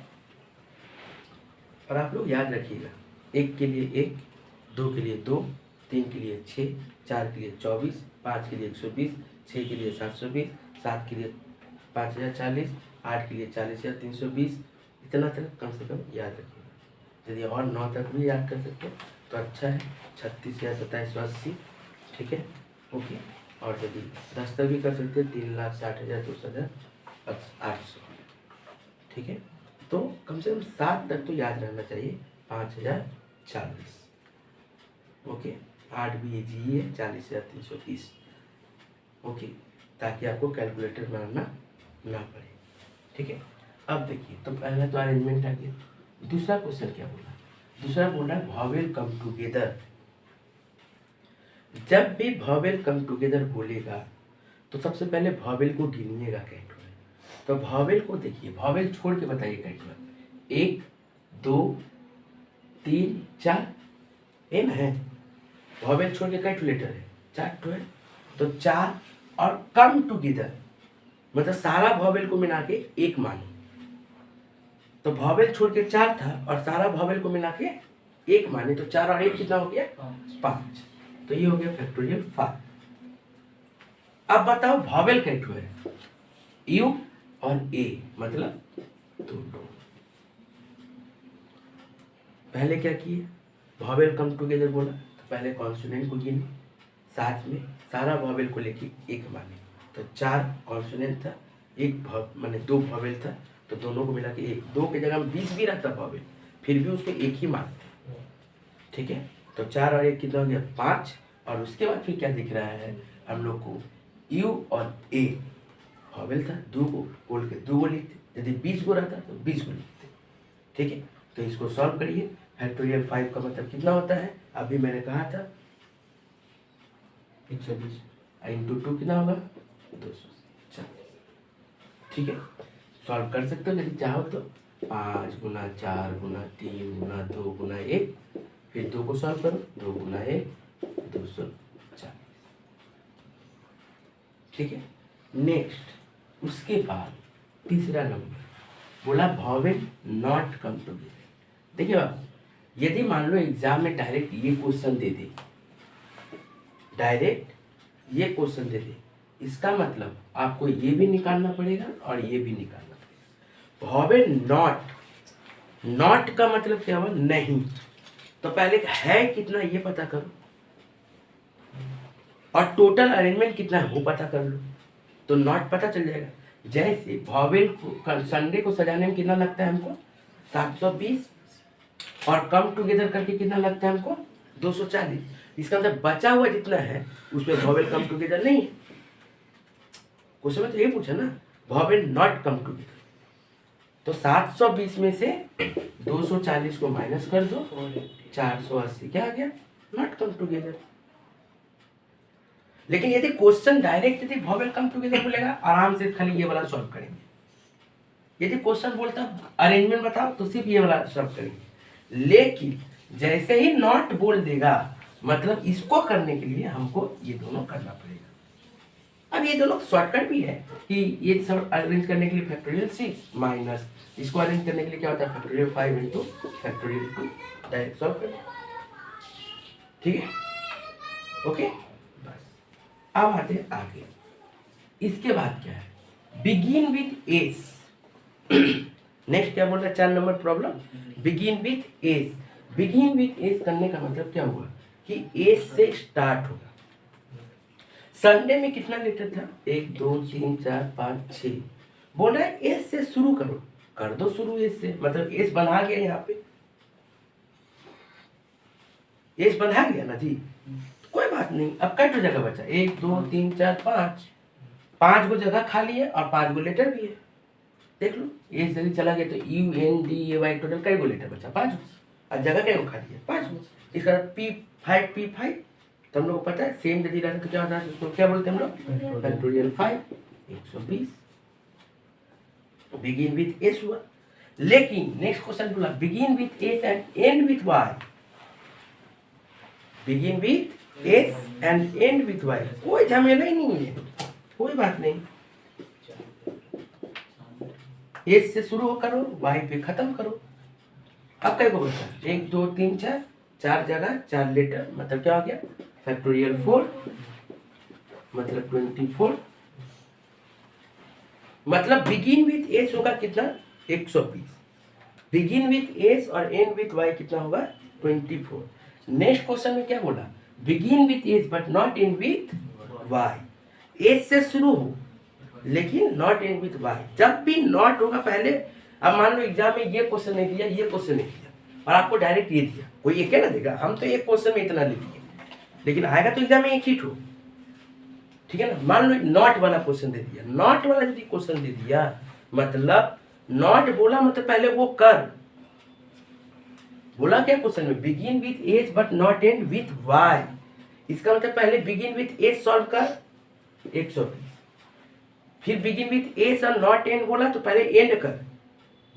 और आप लोग याद रखिएगा, 1 के लिए 1, 2 के लिए 2, 3 के लिए 6, 4 के लिए 24, 5 के लिए 120, 6 के लिए 720, 7 के लिए 5040, 8 के लिए 40320। इतना तक कम से कम याद रखिएगा। यदि और 9 तक भी याद कर सकते हैं तो अच्छा है, 36 या 2780। ठीक है, ओके। और यदि 10 तक भी कर सकते हैं, 3,60,000 ठीक है, तो कम से कम 7 तक तो याद रहना चाहिए, 5040। ओके, 8 भी इजी है, 40,320। ओके, ताकि आपको कैलकुलेटर बनाना ना पड़े। ठीक है, अब देखिए, तो पहले तो अरेंजमेंट आ गया। दूसरा क्वेश्चन क्या बोला, दूसरा बोल रहा है वॉवेल कम टुगेदर। जब भी वॉवेल कम टुगेदर बोलेगा तो सबसे पहले वॉवेल को गिनिएगा कैट हुए। तो वॉवेल को देखिए, वॉवेल छोड़ के बताइए कैट हुए। 1 2 3 4 एन है, वॉवेल छोड़ के कैट लेटर है, 4 टू है, तो 4 और कम टुगेदर मतलब सारा वॉवेल को मिला के 1 मानो। तो वॉवेल छोड़ के 4 था और सारा वॉवेल को मिला के 1 माने, तो 4 और 1 कितना हो गया, 5। तो ये हो गया फैक्टोरियल 5। अब बताओ वॉवेल कैट हुए, यू और ए मतलब दोनों। पहले क्या किए, वॉवेल कम टुगेदर बोला तो पहले कॉन्सोनेंट को गिने, साथ में सारा वॉवेल को लेके 1 माने। तो 4 कॉन्सोनेंट था, 1 माने 2 वॉवेल था, तो दोनों को मिला के 1। 2 की जगह में 20 भी रहता वॉवेल, फिर भी उसको 1 ही मानते। ठीक है, तो 4 और 1 कितना हो गया, 5। और उसके बाद फिर क्या दिख रहा है हम लोग को, यू और ए वॉवेल था, 2 को बोल के 2 को लिखते, यदि 20 को रहता तो 20 को लिखते। ठीक है, तो इसको सॉल्व करिए। फैक्टोरियल 5 का मतलब कितना होता है, अभी मैंने कहा था 120 इंटू 2 कितना होगा, 240। ठीक है, सॉल्व कर सकते हो यदि चाहो तो, 5 गुना 4 गुना 3 गुना 2 गुना 1, फिर 2 को सॉल्व करो, 2 गुना 1 240। ठीक है, नेक्स्ट उसके बाद तीसरा नंबर बोला वॉवेल नॉट कम टुगेदर। देखिए बाबू, यदि मान लो एग्जाम में डायरेक्ट ये क्वेश्चन दे दे, डायरेक्ट ये क्वेश्चन दे दे, इसका मतलब आपको ये भी निकालना पड़ेगा और ये भी निकालना पड़ेगा। वॉवेल नॉट, नॉट का मतलब क्या हुआ, नहीं। तो पहले है कितना ये पता करो, और टोटल अरेंजमेंट कितना है वो पता कर लो, तो नॉट पता चल जाएगा। जैसे वॉवेल को संडे को सजाने में कितना लगता है हमको 720, और कम टुगेदर करके कितना लगता है हमको 240। इसका मतलब बचा हुआ जितना है उसमें वॉवेल कम टुगेदर नहीं है। क्वेश्चन में तो ये पूछा ना, वॉवेल नॉट कम टुगेदर, तो 720 में से 240 को माइनस कर दो, 480 क्या आ गया, नॉट कम टुगेदर। लेकिन यदि क्वेश्चन डायरेक्ट यदि वॉवेल कम टुगेदर बोलेगा, आराम से खाली ये वाला सॉल्व करेंगे। यदि क्वेश्चन बोलता अरेंजमेंट बताओ तो सिर्फ ये वाला सॉल्व करेंगे। लेकिन जैसे ही नॉट बोल देगा, मतलब इसको करने के लिए हमको ये दोनों करना पड़ेगा। अब ये दोनों शॉर्टकट भी है कि ये सब अरेंज करने के लिए फैक्टोरियल 6 माइनस इसको अरेंज करने के लिए क्या होता है factorial 5 into factorial 2, direct solve कर। ठीक है, ओके, बस। अब आते हैं आगे। इसके बाद क्या है, बिगिन विथ एस। नेक्स्ट क्या बोल रहा है 4 number problem, begin with S. Begin with S करने का मतलब क्या हुआ कि एस से स्टार्ट होगा। संडे में कितना लेटर था, 1 2 3 4 5 6, बोल रहा है एस से शुरू करो, कर दो शुरू एस से, मतलब एस बना गया यहाँ पे, एस बना गया ना जी, कोई बात नहीं। अब कट जगह बचा 1 2 3 4 5, 5 गो जगह खाली है और 5 गो लेटर भी है। देख लो एस यदि चला गया तो U N D A Y total कई गो लेटर बचा 5 गो, और जगह कई गो खाली है 5 गो। इसका P5 तो हम लोग को पता है सेम यदि रहता तो क्या होता है, उसको क्या बोलते हैं हम लोग फैक्टोरियल 5 120। बिगिन विथ एस हुआ। लेकिन नेक्स्ट क्वेश्चन बोला begin with S and end with Y. Begin with S and end with Y, कोई झमेला ही नहीं है, कोई बात नहीं। एस से शुरू करो, वाई पे खत्म करो। अब क्या को बचा 1 2 3 4, 4 जगह 4 लेटर, मतलब क्या हो गया फैक्टोरियल 4, मतलब 24। मतलब बिगिन विथ एस होगा कितना 120, बिगिन विथ एस और एंड विथ वाई कितना होगा 24। नेक्स्ट क्वेश्चन में क्या बोला, begin with S but not end with Y. S से शुरू हो लेकिन नॉट एंड विथ वाई। जब भी नॉट होगा पहले, अब मान लो एग्जाम में ये क्वेश्चन नहीं दिया, ये क्वेश्चन नहीं दिया और आपको डायरेक्ट ये दिया, कोई एक है ना देगा, हम तो एक क्वेश्चन में इतना ले लिए, लेकिन आएगा तो एग्जाम में एक ही ठो, ठीक है ना। मान लो नॉट वाला क्वेश्चन दे दिया, नॉट वाला यदि क्वेश्चन दे दिया मतलब नॉट बोला मतलब पहले वो कर, बोला क्या क्वेश्चन में begin with S but not end with Y. इसका मतलब पहले बिगिन विथ एस सॉल्व कर 120, फिर बिगिन विथ एस और नॉट एंड बोला तो पहले एंड कर,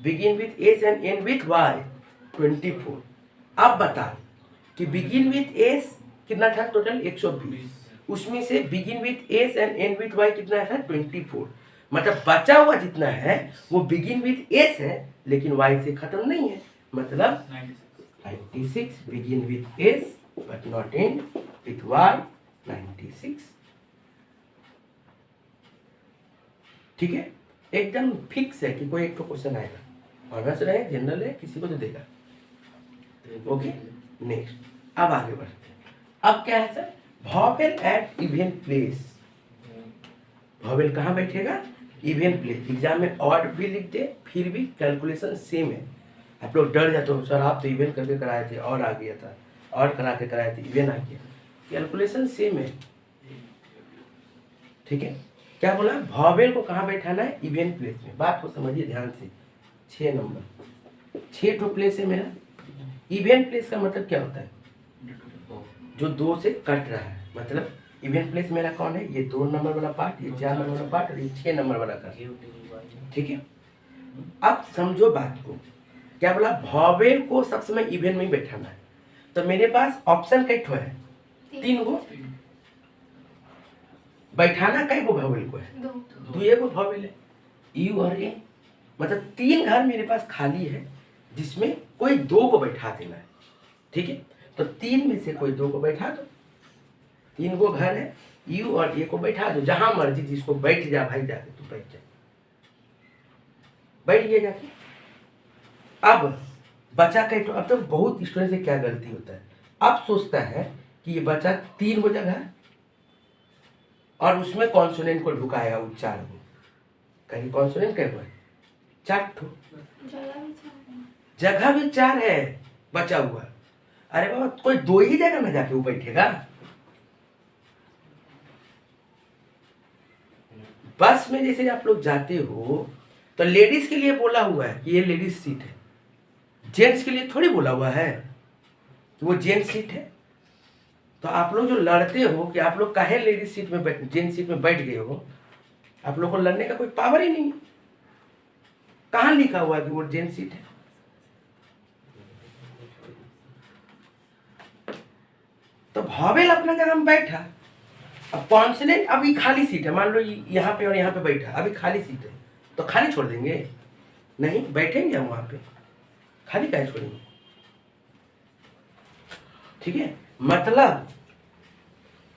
begin with S and end with Y 24। अब बता कि बिगिन विथ एस कितना था टोटल 120, उसमें से begin with S and end with Y कितना था 24। मतलब बचा हुआ जितना है वो बिगिन विथ एस है लेकिन वाई से खत्म नहीं है, मतलब 96 begin with S but not end with Y 96। ठीक है, एकदम फिक्स है कि कोई एक तो क्वेश्चन आएगा, ऑनर्स रहे जनरल है किसी को तो देगा। ओके, नेक्स्ट अब आगे बढ़ते हैं। अब क्या है sir, vowel at even place. Vowel कहाँ बैठेगा, इवन प्लेस। एग्जाम में ऑड भी लिख दे फिर भी कैलकुलेशन सेम है। आप लोग डर जाते हो सर आप तो इवन करके कराए थे और आ गया था, और करा के कराए थे इवन आ गया, कैलकुलेशन सेम है। ठीक है, क्या बोला वॉवेल को कहाँ बैठाना है, इवन प्लेस में। बात को समझिए ध्यान से, 6 नंबर 6 ठो प्लेस है मेरा। इवन प्लेस का मतलब क्या होता है, जो 2 से कट रहा है, मतलब इवन प्लेस मेरा कौन है, ये 2 नंबर वाला पार्ट, ये 4 नंबर वाला पार्ट और ये 6 नंबर वाला पार्ट। ठीक है, अब समझो बात को, क्या बोला वॉवेल को सब समय इवन में ही बैठाना है। तो मेरे पास ऑप्शन कई ठो है, 3 गो। बैठाना कई गो वॉवेल को है, 2 गो वॉवेल है, यू और ए, मतलब 3 घर मेरे पास खाली है जिसमें कोई 2 को बैठा देना है। ठीक है, तो 3 में से कोई 2 को बैठा दो, 3 गो घर है, यू और ए को बैठा दो, जहां मर्जी जिसको बैठ जा भाई जाके तू बैठ जा, बैठ गया जाके। अब बचा कई तो, अब तो बहुत स्टूडेंट से क्या गलती होता है, अब सोचता है कि ये बचा 3 गो जगह और उसमें कॉन्सोनेंट को ढुकाएगा उच्चार को। कहीं कॉन्सोनेंट कहीं पर 4 ठो, जगह भी 4 है बचा हुआ। अरे बाबा कोई 2 ही जगह में जाके वो बैठेगा। बस में जैसे आप लोग जाते हो तो लेडीज के लिए बोला हुआ है कि ये लेडीज सीट है, जेंट्स के लिए थोड़ी बोला हुआ है कि वो जेंट्स सीट है। तो आप लोग जो लड़ते हो कि आप लोग काहे लेडीज सीट में जेंट्स सीट में बैठ गए हो, आप लोग को लड़ने का कोई पावर ही नहीं है। कहाँ लिखा हुआ है कि वो जेंट्स सीट है? तो भावेल अपना जगह में बैठा, अब कॉन्सोनेंट अभी खाली सीट है, मान लो यहाँ पे और यहाँ पे बैठा, अभी खाली सीट है, तो खाली छोड़ देंगे? नहीं, बैठेंगे हम वहां पे, खाली काहे छोड़ेंगे? ठीक है, मतलब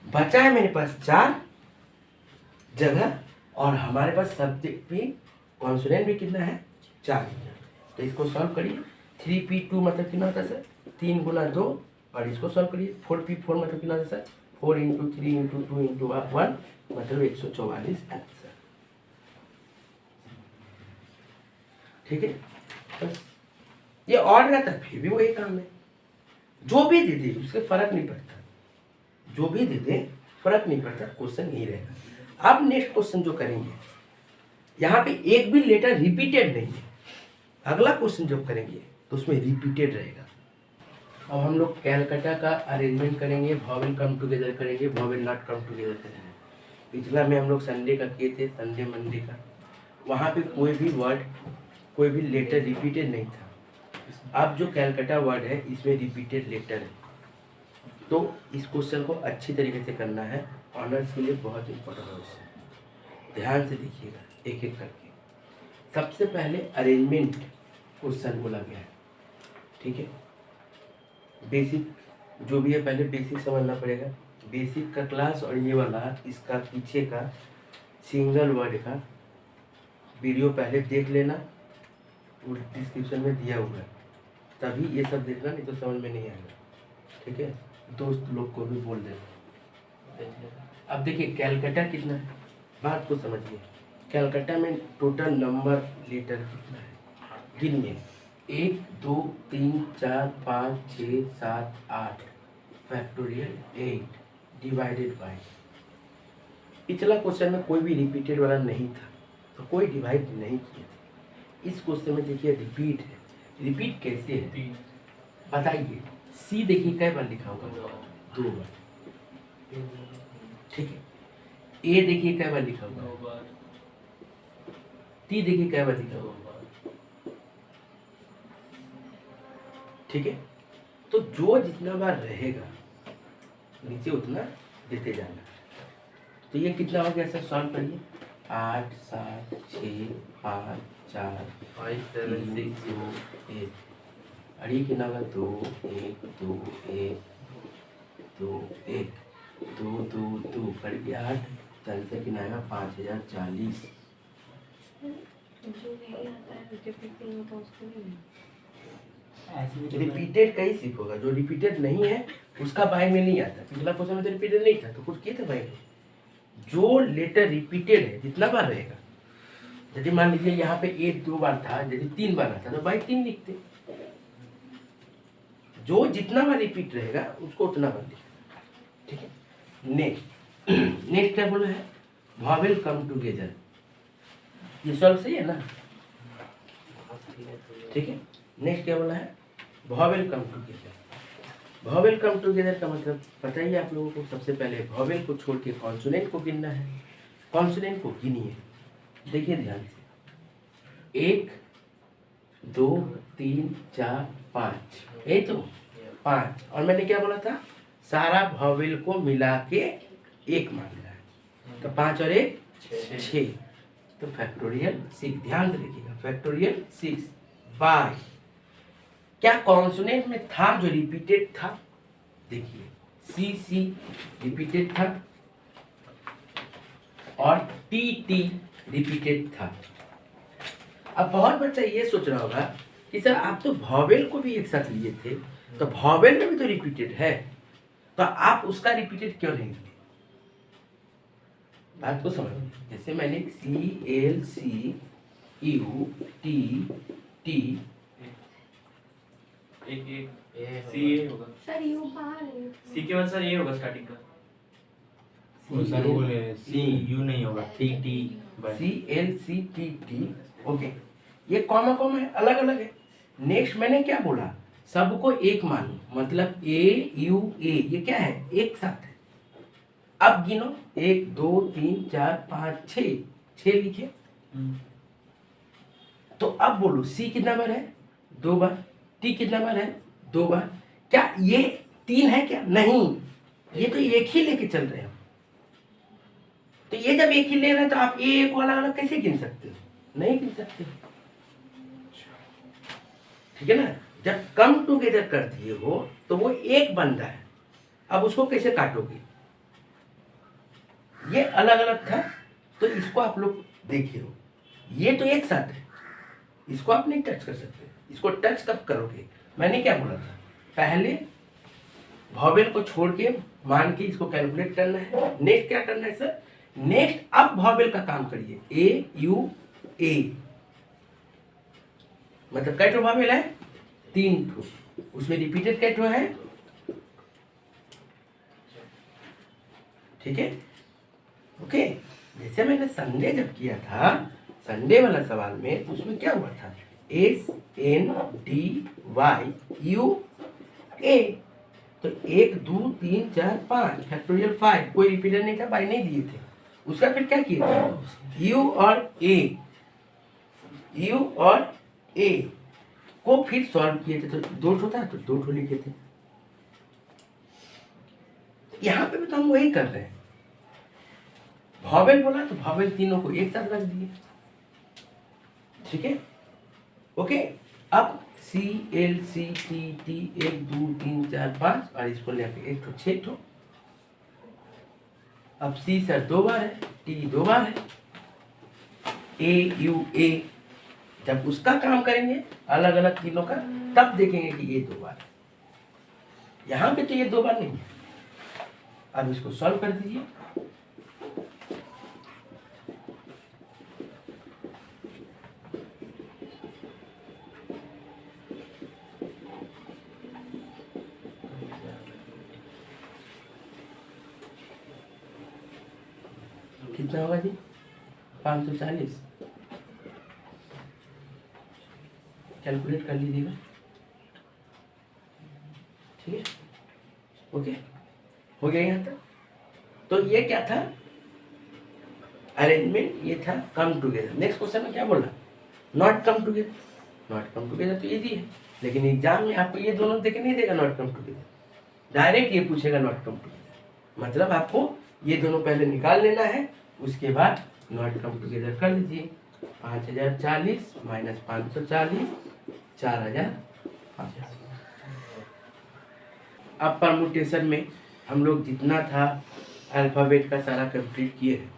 बचा है मेरे पास 4 जगह और हमारे पास सब्जेक्ट भी कॉन्सोनेंट भी कितना है? 4। तो इसको सॉल्व करिए। 3p2 मतलब कितना होता है सर? 3 गुना 2। और इसको सॉल्व करिए। 4p4 मतलब कितना होता है सर? 4 इंटू 3 इंटू 2 इंटू 1 मतलब 144 आंसर। ठीक है, बस ये और रहता फिर भी वही काम है। जो भी दे दे उससे फर्क नहीं पड़ता, जो भी दे दे फर्क नहीं पड़ता, क्वेश्चन यही रहेगा। अब नेक्स्ट क्वेश्चन जो करेंगे, यहाँ पे एक भी लेटर रिपीटेड नहीं है। अगला क्वेश्चन जब करेंगे तो उसमें रिपीटेड रहेगा। अब हम लोग कैलकाटा का अरेंजमेंट करेंगे, वॉवेल कम टुगेदर करेंगे, वॉवेल नॉट कम टुगेदर करेंगे। पिछला में हम लोग संडे का किए थे, संडे मंडे का, वहाँ पे कोई भी वर्ड कोई भी लेटर रिपीटेड नहीं था। अब जो कैलकाटा वर्ड है इसमें रिपीटेड लेटर है। तो इस क्वेश्चन को अच्छी तरीके से करना है, ऑनर्स के लिए बहुत इंपॉर्टेंट क्वेश्चन। ध्यान से देखिएगा एक एक करके। सबसे पहले अरेंजमेंट क्वेश्चन बोला गया है, ठीक है। बेसिक जो भी है पहले बेसिक समझना पड़ेगा। बेसिक का क्लास और ये वाला इसका पीछे का सिंगल वर्ड का वीडियो पहले देख लेना, वो डिस्क्रिप्शन में दिया हुआ है, तभी ये सब देखना, नहीं तो समझ में नहीं आएगा। ठीक है, दोस्त लोग को भी बोल देना। अब देखिए कैलकाटा कितना है, बात को समझिए। कैलकाटा में टोटल नंबर लेटर कितना है गिनिए। 1 2 3 4 5 6 7 8 फैक्टोरियल 8 डिवाइडेड बाय। पिछला क्वेश्चन में कोई भी रिपीटेड वाला नहीं था तो कोई डिवाइड नहीं किए थे। इस क्वेश्चन में देखिए रिपीट है। रिपीट कैसे है बताइए। सी देखिए कई बार लिखा होगा? 2 बार। ठीक है, ए देखिए कई बार लिखा होगा? टी देखिए कई बार लिखा होगा? ठीक है, तो जो जितना बार रहेगा नीचे उतना देते जाना। तो ये कितना हो गया सर, सॉल्व करिए। 8 7 6 5 4 5 7 6 2 1। और ये कितना होगा? 2 1 2 1 2 1 2 2 2 कट गया 8। तो आंसर कितना आएगा? 5040। रिपीटेड कहीं सीखोगा, जो रिपीटेड नहीं है उसका बाय में नहीं आता। पिछला क्वेश्चन में तो रिपीटेड नहीं था तो कुछ किए थे बाय में। जो लेटर रिपीटेड है जितना बार रहेगा, यदि मान लीजिए यहाँ पे 1 2 बार था, यदि 3 बार आता तो बाय 3 लिखते। जो जितना बार रिपीट रहेगा उसको उतना बार लिखना। ठीक है, नेक्स्ट नेक्स्ट क्या बोला है? Vowel come together. ये सॉल्व सही है ना? ठीक है, नेक्स्ट क्या बोला है? Vowel come together. Vowel come together का मतलब पता ही है आप लोगों को। सबसे पहले वॉवेल को छोड़ के कॉन्सोनेंट को गिनना है। कॉन्सोनेंट को गिनिए, देखिए ध्यान से। 1 2 3 4 5, यही तो 5। और मैंने क्या बोला था? सारा वॉवेल को मिला के 1 मानना है। तो 5 और 1 6। तो फैक्टोरियल 6। ध्यान से देखिएगा, फैक्टोरियल 6 बाय क्या कॉन्सोनेंट में था जो रिपीटेड था? देखिए सी सी रिपीटेड था और टी टी रिपीटेड था। अब बहुत बच्चा ये सोच रहा होगा कि सर आप तो वॉवेल को भी एक साथ लिए थे, तो वॉवेल में भी तो रिपीटेड है, तो आप उसका रिपीटेड क्यों नहीं लिए? बात को समझ। जैसे मैंने CLCUTT एक ए सी ए होगा, सर यू बाहर है। सी के बाद सर ये होगा स्टार्टिंग का। सर वो सी यू नहीं होगा, टी CLCTT। ओके, ये कॉमा कॉमा है, अलग अलग है। नेक्स्ट मैंने क्या बोला, सबको एक मानो, मतलब AUA ये क्या है, एक साथ है। अब गिनो 1 2 3 4 5 6 लिखे। तो अब बोलो C कितना बार है, 2 बार। T कितना बार है, 2 बार। क्या ये 3 है क्या, नहीं, ये तो एक ही लेके चल रहे हैं। तो ये जब एक ही ले रहे हैं तो आप ये को अलग अलग कैसे गिन सकते हो, नहीं गिन सकते। ठीक है ना, जब कम टुगेदर कर दिए हो तो वो एक बन रहा है। अब उसको कैसे काटोगे, ये अलग अलग था तो इसको आप लोग देखिए हो, ये तो एक साथ है, इसको आप नहीं टच कर सकते। इसको टच कब करोगे, मैंने क्या बोला था, पहले वॉवेल को छोड़ के मान के इसको कैलकुलेट करना है। नेक्स्ट क्या करना है सर, नेक्स्ट अब वॉवेल का काम करिए, AUA मतलब कै ठो वॉवेल है, 3 ठो, उसमें रिपीटेड कै ठो है, ठीक है। ओके, जैसे मैंने संडे जब किया था, संडे वाला सवाल में, उसमें क्या हुआ था, SNDYUA। तो 1 2 3 4 5 फैक्टोरियल 5, कोई रिपीटर नहीं था, बाई नहीं दिए थे। उसका फिर क्या किया था, U और A को फिर सॉल्व किए थे। तो 2 ठो था तो 2 ठो लिखे थे। यहाँ पे भी तो हम वही कर रहे हैं, वॉवेल बोला तो वॉवेल तीनों को एक साथ रख दिए, ठीक है। ओके, अब CLCTT 1 2 3 4 5 और इसको लेकर 1 ठो 6 ठो। अब C सर 2 बार है, T 2 बार है, AUA जब उसका काम करेंगे अलग अलग तीनों का, तब देखेंगे कि ये 2 बार है। यहाँ पे तो ये 2 बार नहीं है। अब इसको सॉल्व कर दीजिए। कितना होगा जी, 540। कैलकुलेट कर लीजिएगा, ठीक है। ओके, हो गया यहाँ तक। तो ये क्या था, अरेंजमेंट, ये था कम टुगेदर। नेक्स्ट क्वेश्चन में क्या बोला, not come together. Not come together तो इजी है, लेकिन एग्जाम में आपको ये दोनों देखे नहीं देगा नॉट कम टुगेदर, डायरेक्ट ये पूछेगा नॉट कम टुगेदर। मतलब आपको ये दोनों पहले निकाल लेना है, उसके बाद नॉट कम टुगेदर कर लीजिए। 5040 माइनस 540 4050। अब परमुटेशन में हम लोग जितना था अल्फ़ाबेट का सारा कंप्लीट किए हैं।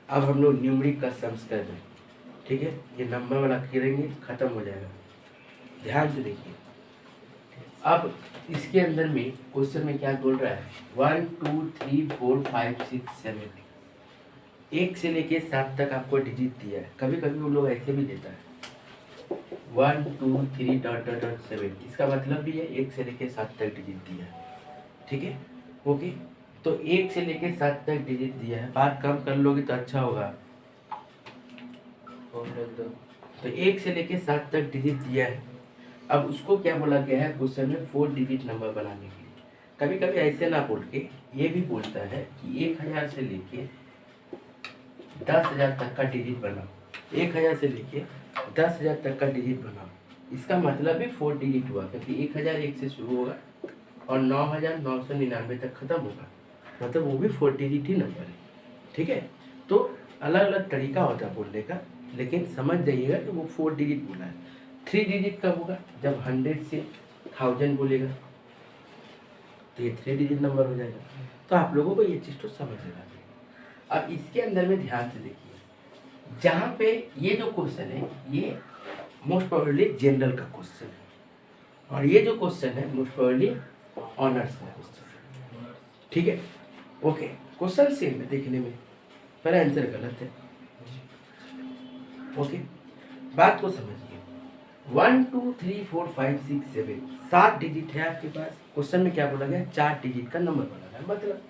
अब हम लोग न्यूमरिक का सम्स कर रहे हैं, ठीक है। ये नंबर वाला करेंगे, ख़त्म हो जाएगा, ध्यान से देखिए। अब इसके अंदर में क्वेश्चन में क्या बोल रहा है, 1 2 3 4 5 6 7, 1 से लेके 7 तक आपको डिजिट दिया है। कभी कभी वो लोग ऐसे भी देता है 1 2 3 डॉट डॉट डॉट 7, इसका मतलब भी है 1 से लेके 7 तक डिजिट दिया है, ठीक है। ओके, तो 1 से लेके 7 तक डिजिट दिया है, बात कम कर लोगे तो अच्छा होगा। तो 1 से लेके 7 तक डिजिट दिया है। अब उसको क्या बोला गया है क्वेश्चन में, 4 डिजिट नंबर बनाने के लिए। कभी कभी ऐसे ना बोल के ये भी बोलता है कि 1000 से लेके 10,000 तक का डिजिट बनाओ। 1000 से लेके 10,000 तक का डिजिट बनाओ, इसका मतलब भी 4 डिजिट हुआ, क्योंकि 1001 से शुरू होगा और 9,999 तक खत्म होगा, मतलब वो भी 4 डिजिट ही नंबर है, ठीक है। तो अलग अलग तरीका होता है बोलने का, लेकिन समझ जाइएगा कि वो 4 डिजिट बोला है। 3 डिजिट कब होगा, जब 100 से 1000 बोलेगा, तो ये 3 डिजिट नंबर हो जाएगा। तो आप लोगों को ये चीज़ तो समझ लेना। अब इसके अंदर में ध्यान से देखिए, जहाँ पे ये जो क्वेश्चन है ये मोस्ट प्रोबेबली जनरल का क्वेश्चन है, और ये जो क्वेश्चन है मोस्ट प्रोबेबली ऑनर्स का क्वेश्चन है, ठीक है। ओके, क्वेश्चन सेम है देखने में, पर आंसर गलत है। ओके, बात को समझिए। 1 2 3 4 5 6 7 7 डिजिट है आपके पास। क्वेश्चन में क्या बोला गया? 4 डिजिट का नंबर बनाना है। मतलब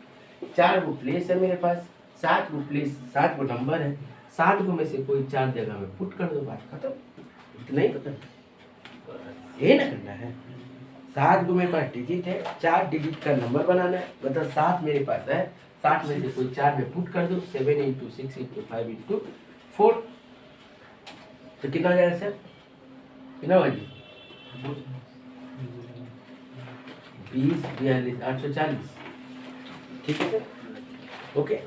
4 गो प्लेस है मेरे पास, 7 गो प्लेस, 7 गो नंबर है, 7 गो में से कोई 4 जगह में पुट कर दो, बात खत्म। इतना ही पता ये ना करना है। 7 गो मेरे पास डिजिट है, 4 डिजिट का नंबर बनाना है। मतलब 7 मेरे पास है, 7 में से कोई 4 में पुट कर दो। 7 × 6 × 5 × 4, तो कितना हो जाएगा सर? कितना होगा जी? 20 42 840। ठीक है सर, ओके।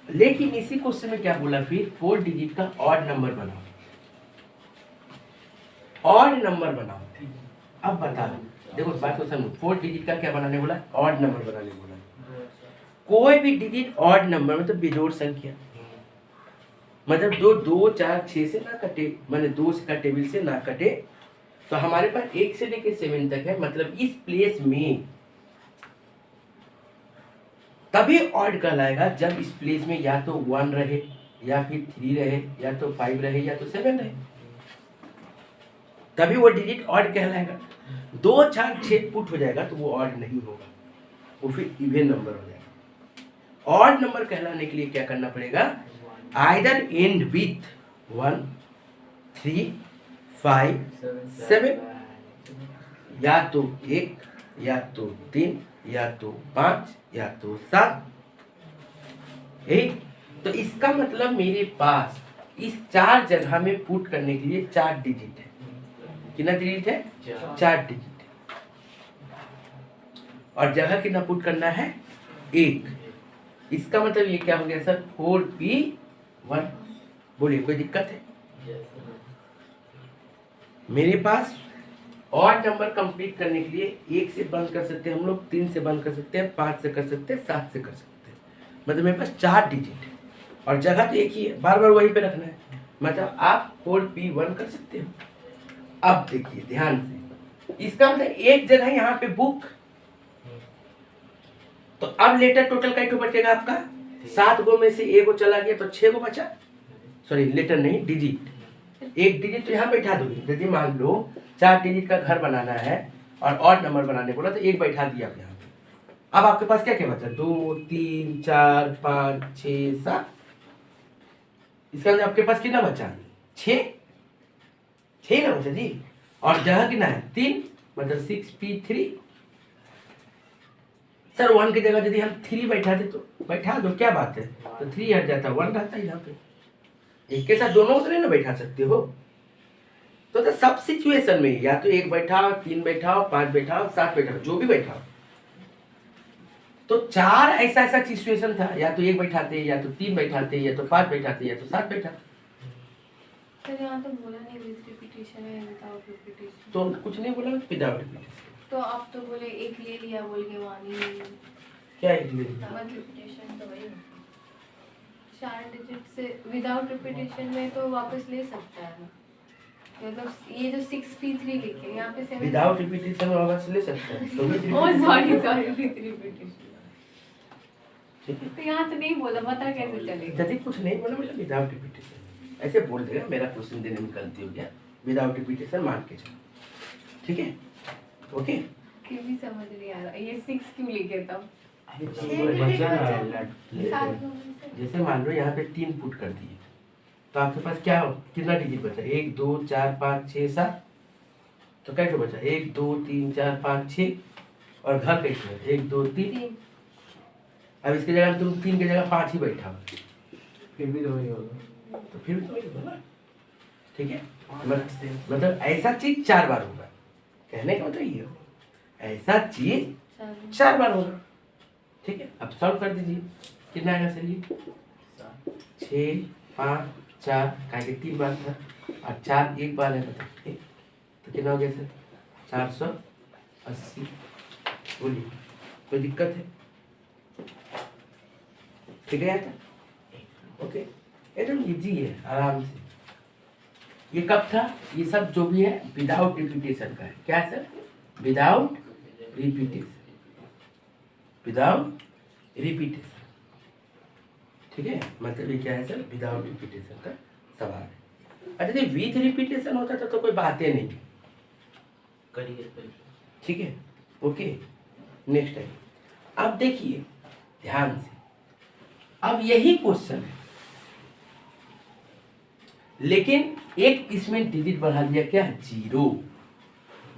लेकिन इसी क्वेश्चन में क्या बोला फिर? 4 डिजिट का ऑड नंबर बनाओ, ऑड नंबर बनाओ। अब बता दो, देखो बात को समझो। 4 डिजिट का क्या बनाने बोला? ऑड नंबर बनाने बोला। कोई भी डिजिट ऑड नंबर मतलब बेजोड़ संख्या, मतलब जो 2 4 6 से ना कटे, मतलब 2 का टेबल से ना कटे, तो हमारे पास 1 से लेकर 7 तक है। मतलब इस प्लेस में तभी ऑड कहलाएगा जब इस प्लेस में या तो 1 रहे, या फिर 3 रहे, या तो 5 रहे, या तो 7 रहे, तभी वो डिजिट ऑड कहलाएगा। 2 4 6 पुट हो जाएगा तो वो ऑड नहीं होगा, वो फिर इवन नंबर हो जाएगा। ऑड नंबर कहलाने के लिए क्या करना पड़ेगा? आइदर एंड विथ 1 3 5 7, या तो 1, या तो 3, या तो 5, या तो 7। यही तो इसका मतलब मेरे पास इस 4 जगह में पुट करने के लिए 4 डिजिट है। कितना डिजिट है? 4 डिजिट है। और जगह कितना पुट करना है? 1। इसका मतलब ये क्या हो गया सर? 4p1। बोलिए, कोई दिक्कत है? मेरे पास ऑड नंबर कंप्लीट करने के लिए 1 से बंद कर सकते हैं हम लोग, 3 से बंद कर सकते हैं, 5 से कर सकते हैं, 7 से कर सकते हैं। मतलब मेरे पास 4 डिजिट है और जगह तो एक ही है, बार बार वहीं पे रखना है। मतलब आप 4p1 कर सकते हो। अब देखिए ध्यान से, इसका मतलब एक जगह यहाँ पे बुक, तो अब लेटर टोटल का बचेगा आपका 7 गो में से 1 गो चला गया तो 6 गो बचा। सॉरी, लेटर नहीं, डिजिट। एक डिजिट तो यहाँ बैठा दोगे। यदि मान लो 4 डिजिट का घर बनाना है और ऑड नंबर बनाने बोला तो 1 बैठा दिया आप यहाँ पे। अब आपके पास क्या क्या बचा? 2 3 4 5 6 7। इसका मतलब आपके पास कितना बचा? 6 ना बचा जी। और जगह कितना है? 3, मतलब 6p3। सर 1 की जगह यदि हम 3 बैठा दे तो बैठा दो, क्या बात है? तो 3 हट जाता, 1 रहता है यहाँ पे। एक के साथ दोनों उतरे ना बैठा सकते हो। तो सब सिचुएशन में या तो 1 बैठाओ, 3 बैठाओ, 5 बैठाओ, 7 बैठाओ, जो भी बैठाओ। तो 4 ऐसा सिचुएशन था, या तो 1 बैठाते, या तो 3 बैठाते, या तो 5 बैठाते, या तो 7 बैठाते। सर यहाँ तो बोला नहीं विद रिपीटेशन है विदाउट रिपीटेशन। तो कुछ नहीं बोला विदाउट रिपीटेशन। तो आप तो बोले एक ले लिया बोल के वानी क्या है? विद रिपीटेशन तो वही 4 डिजिट से विदाउट रिपीटेशन में तो वापस ले सकता है ना। मतलब ये जो 6p3 लिखे यहाँ पे 7 विदाउट रिपीटेशन वापस ले सकते हैं तो with oh repetition- sorry with repetition. ठीक है। तो यहाँ तो नहीं बोला, पता कैसे चलेगा? यदि कुछ नहीं बोला मतलब विदाउट रिपीटेशन ऐसे बोल देगा, मेरा क्वेश्चन देने में गलती हो गया, विदाउट रिपीटेशन मान के चलो। ठीक है, ओके। क्यों भी समझ नहीं आ रहा ये 6 क्यों लिखे तब? बचा ना जैसे मान लो यहाँ पे 3 पुट कर दिए तो आपके पास क्या हो? कितना डिजिट बचा? 1 2 4 5 6 7। तो कैसे बचा? 1 2 3 4 5 6। और घर कैसे है? 1 2 3। 3 अब इसकी जगह तुम 3 की जगह 5 ही बैठा हो, फिर भी तो वही होगा। तो फिर भी तो वही होगा ना। ठीक है, मतलब ऐसा चीज 4 बार होगा। कहने का मतलब ये हो, ऐसा चीज 4 बार होगा। ठीक है, अब सॉल्व कर दीजिए। कितना आएगा? चलिए 6 5 4, का 3 बार था और 4 एक बार है, बताओ। ठीक, तो कितना हो गया सर? 480। बोलिए, कोई दिक्कत है? ठीक है, ओके, एकदम इजी है, आराम से। ये कब था? ये सब जो भी है विदाउट रिपीटेशन का है। क्या है sir? Without repetition, without repetition. ठीक। ठीक है, मतलब ये क्या है सर, विदाउट रिपीटेशन का सवाल है। अच्छा यदि विथ रिपीटेशन होता था तो कोई बातें नहीं, करिए ठीक है, ओके। नेक्स्ट टाइम अब देखिए ध्यान से, अब यही क्वेश्चन है लेकिन एक इसमें डिजिट बढ़ा दिया, क्या, 0।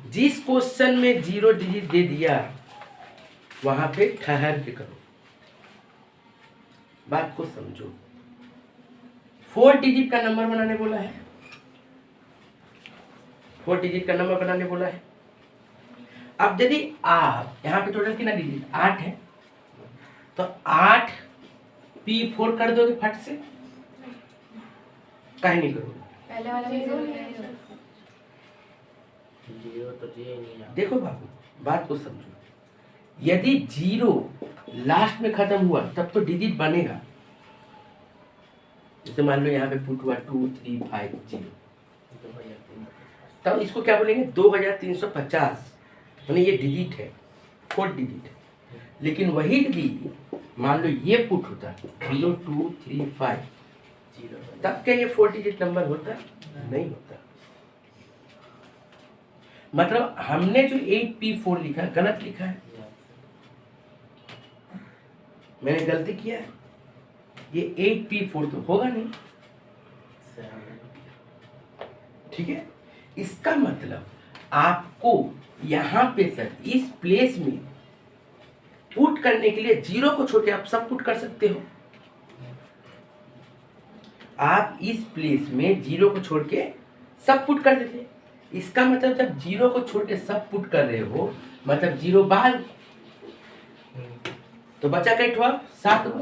जिस क्वेश्चन में 0 डिजिट दे दिया वहां पे ठहर के करो, बात को समझो। 4 डिजिट का नंबर बनाने बोला है, 4 डिजिट का नंबर बनाने बोला है। अब यदि आप यहाँ पे टोटल कितना डिजिट 8 है, तो 8 P4 कर दोगे फट से, काहे नहीं करोगे? पहले वाला में 0 नहीं है। 0 तो ये नहीं है। देखो बाबू, बात को समझो, यदि 0 लास्ट में खत्म हुआ तब तो डिजिट बनेगा। जैसे मान लो यहाँ पे पुट हुआ 2 3 5 0, तब इसको क्या बोलेंगे 2350, यानी ये डिजिट है, 4 डिजिट है। लेकिन वही यदि मान लो ये पुट होता 0 2 3 5, तब क्या ये 4 डिजिट नंबर होता? नहीं होता। मतलब हमने जो 8P4 लिखा गलत लिखा है, मैंने गलती किया है, ये 8P4 तो होगा नहीं, ठीक है। इसका मतलब आपको यहाँ पे सर इस प्लेस में पुट करने के लिए 0 को छोड़ के आप सब पुट कर सकते हो। आप इस प्लेस में 0 को छोड़ के सब पुट कर देते। इसका मतलब जब 0 को छोड़ के सब पुट कर रहे हो, मतलब 0 बाहर, तो बचा कई ठो 7 गो,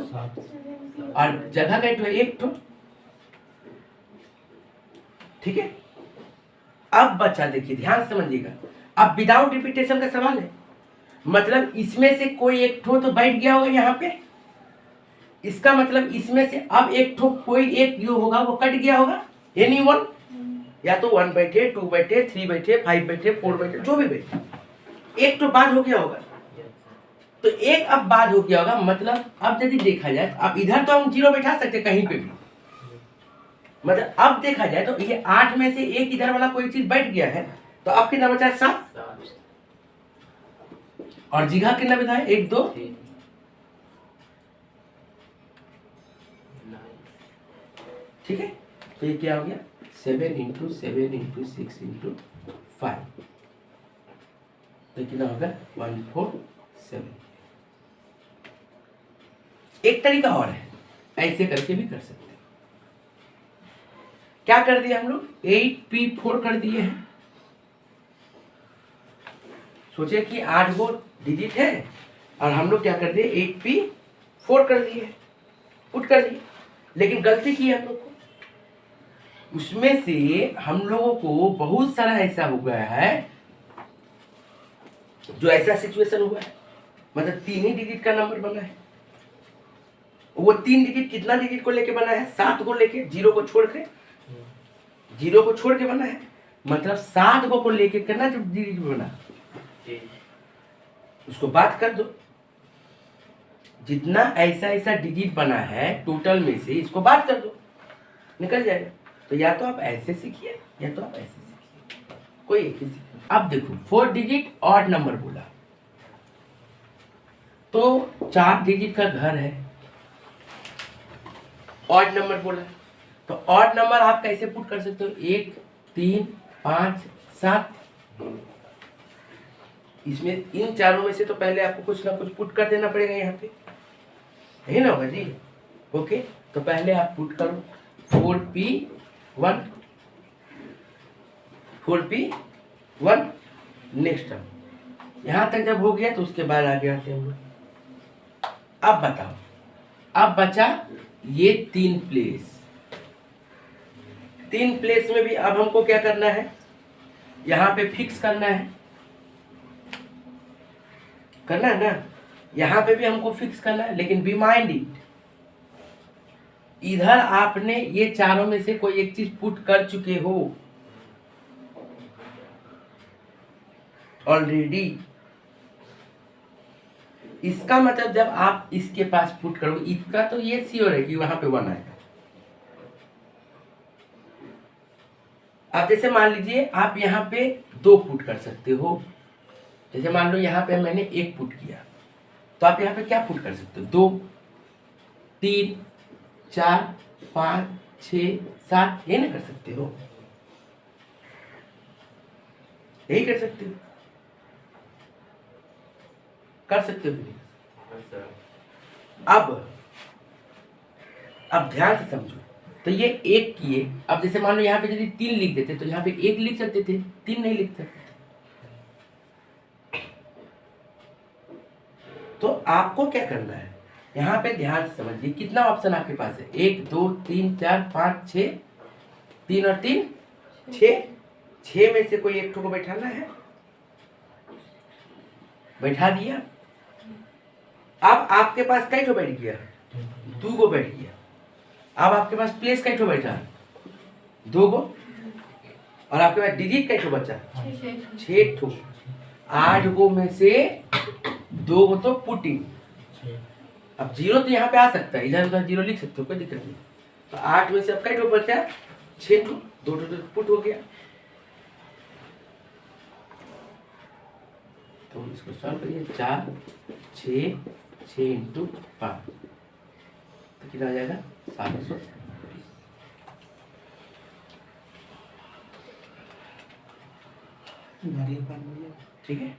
और जगह कई ठो 1 ठो, ठीक है। अब बचा, देखिए ध्यान से समझिएगा, अब विदाउट रिपीटेशन का सवाल है, मतलब इसमें से कोई एक ठो तो बैठ गया होगा यहाँ पे, इसका मतलब इसमें से अब एक ठो कोई एक जो होगा वो कट गया होगा, एनी वन, या तो 1 बैठे 2 बैठे 3 बैठे 5 बैठे 4 बैठे, जो भी बैठे, एक तो बाद हो गया होगा। तो एक अब बाद हो गया होगा, मतलब अब यदि देखा जाए, अब इधर तो हम 0 बैठा सकते कहीं पे भी, मतलब अब देखा जाए तो ये 8 में से एक इधर वाला कोई चीज बैठ गया है, तो अब कितना बचा है 7, और जगह कितना बचा है 1 2, ठीक है। तो ये क्या हो गया 7 × 7 × 6 × 5, तो कितना होगा 147। एक तरीका और है, ऐसे करके भी कर सकते हैं। क्या कर दिया हम लोग 8P4 कर दिए हैं। सोचे कि 8 गो डिजिट है और हम लोग क्या कर दिए 8P4 कर दिए, पुट कर दिए, लेकिन गलती की हम लोग को, उसमें से हम लोगों को बहुत सारा ऐसा हो गया है जो ऐसा सिचुएशन हुआ है, मतलब 3 ही डिजिट का नंबर बना है। वो 3 डिजिट कितना डिजिट को लेके बना है 7 को लेके, 0 को छोड़ के, 0 को छोड़ के बना है, मतलब 7 को लेके कितना जो डिजिट बना उसको बात कर दो, जितना ऐसा ऐसा डिजिट बना है टोटल में से इसको बात कर दो, निकल जाएगा। तो या तो आप ऐसे सीखिए या तो आप ऐसे सीखिए, कोई एक ही सीखिए। अब देखो 4 डिजिट ऑड नंबर बोला, तो 4 डिजिट का घर है, ऑड नंबर बोला, तो ऑड नंबर आप कैसे पुट कर सकते हो 1 3 5 7, इसमें इन चारों में से तो पहले आपको कुछ ना कुछ पुट कर देना पड़ेगा यहाँ पे, है ना होगा जी, ओके। तो पहले आप पुट करो 4P1 4P1, नेक्स्ट टर्म यहाँ तक जब हो गया तो उसके बाद आगे आते हैं हम लोग। अब बताओ, अब बचा ये 3 प्लेस, 3 प्लेस में भी अब हमको क्या करना है, यहाँ पे फिक्स करना है ना, यहाँ पे भी हमको फिक्स करना है, लेकिन बी माइंड इट, इधर आपने ये चारों में से कोई एक चीज पुट कर चुके हो ऑलरेडी, इसका मतलब जब आप इसके पास पुट करोगे, इसका तो ये श्योर है कि वहां पे 1 आएगा। आप जैसे मान लीजिए आप यहाँ पे 2 पुट कर सकते हो। जैसे मान लो यहाँ पे मैंने 1 पुट किया, तो आप यहाँ पे क्या पुट कर सकते हो? 2, 3, 4, 5, 6, 7, ये ना कर सकते हो? यही कर सकते हो, कर सकते हो कि नहीं? हाँ सर। अब ध्यान से समझो। तो ये 1 किए, अब जैसे मान लो यहाँ पे यदि 3 लिख देते तो यहाँ पे 1 लिख सकते थे, 3 नहीं लिख सकते थे। तो आपको क्या करना है, यहाँ पे ध्यान से समझिए, कितना ऑप्शन आपके पास है? 1, 2, 3, 4, 5, 6, 3 और 3 6, 6 में से कोई एक ठो को बैठाना है, बैठा दिया। अब आपके पास कई ठो बैठ गया? 2 को बैठ गया। अब आपके पास प्लेस कई ठो बैठा? 2 को। और आपके पास डिजिट कई ठो बचा? 6 ठो। 8 गो में से 2 गो तो पुटिंग। अब 0 तो यहाँ पे आ सकता है, इधर उधर 0 लिख सकते हो, कोई दिक्कत नहीं। तो 8 में से अब कई ठो बचा? 6 ठो। 2 ठो तो पुट हो गया। तो इसको सॉल्व करिए। 4, 6, 6 इंटू 5 तो कितना आ जाएगा? 720। ठीक है।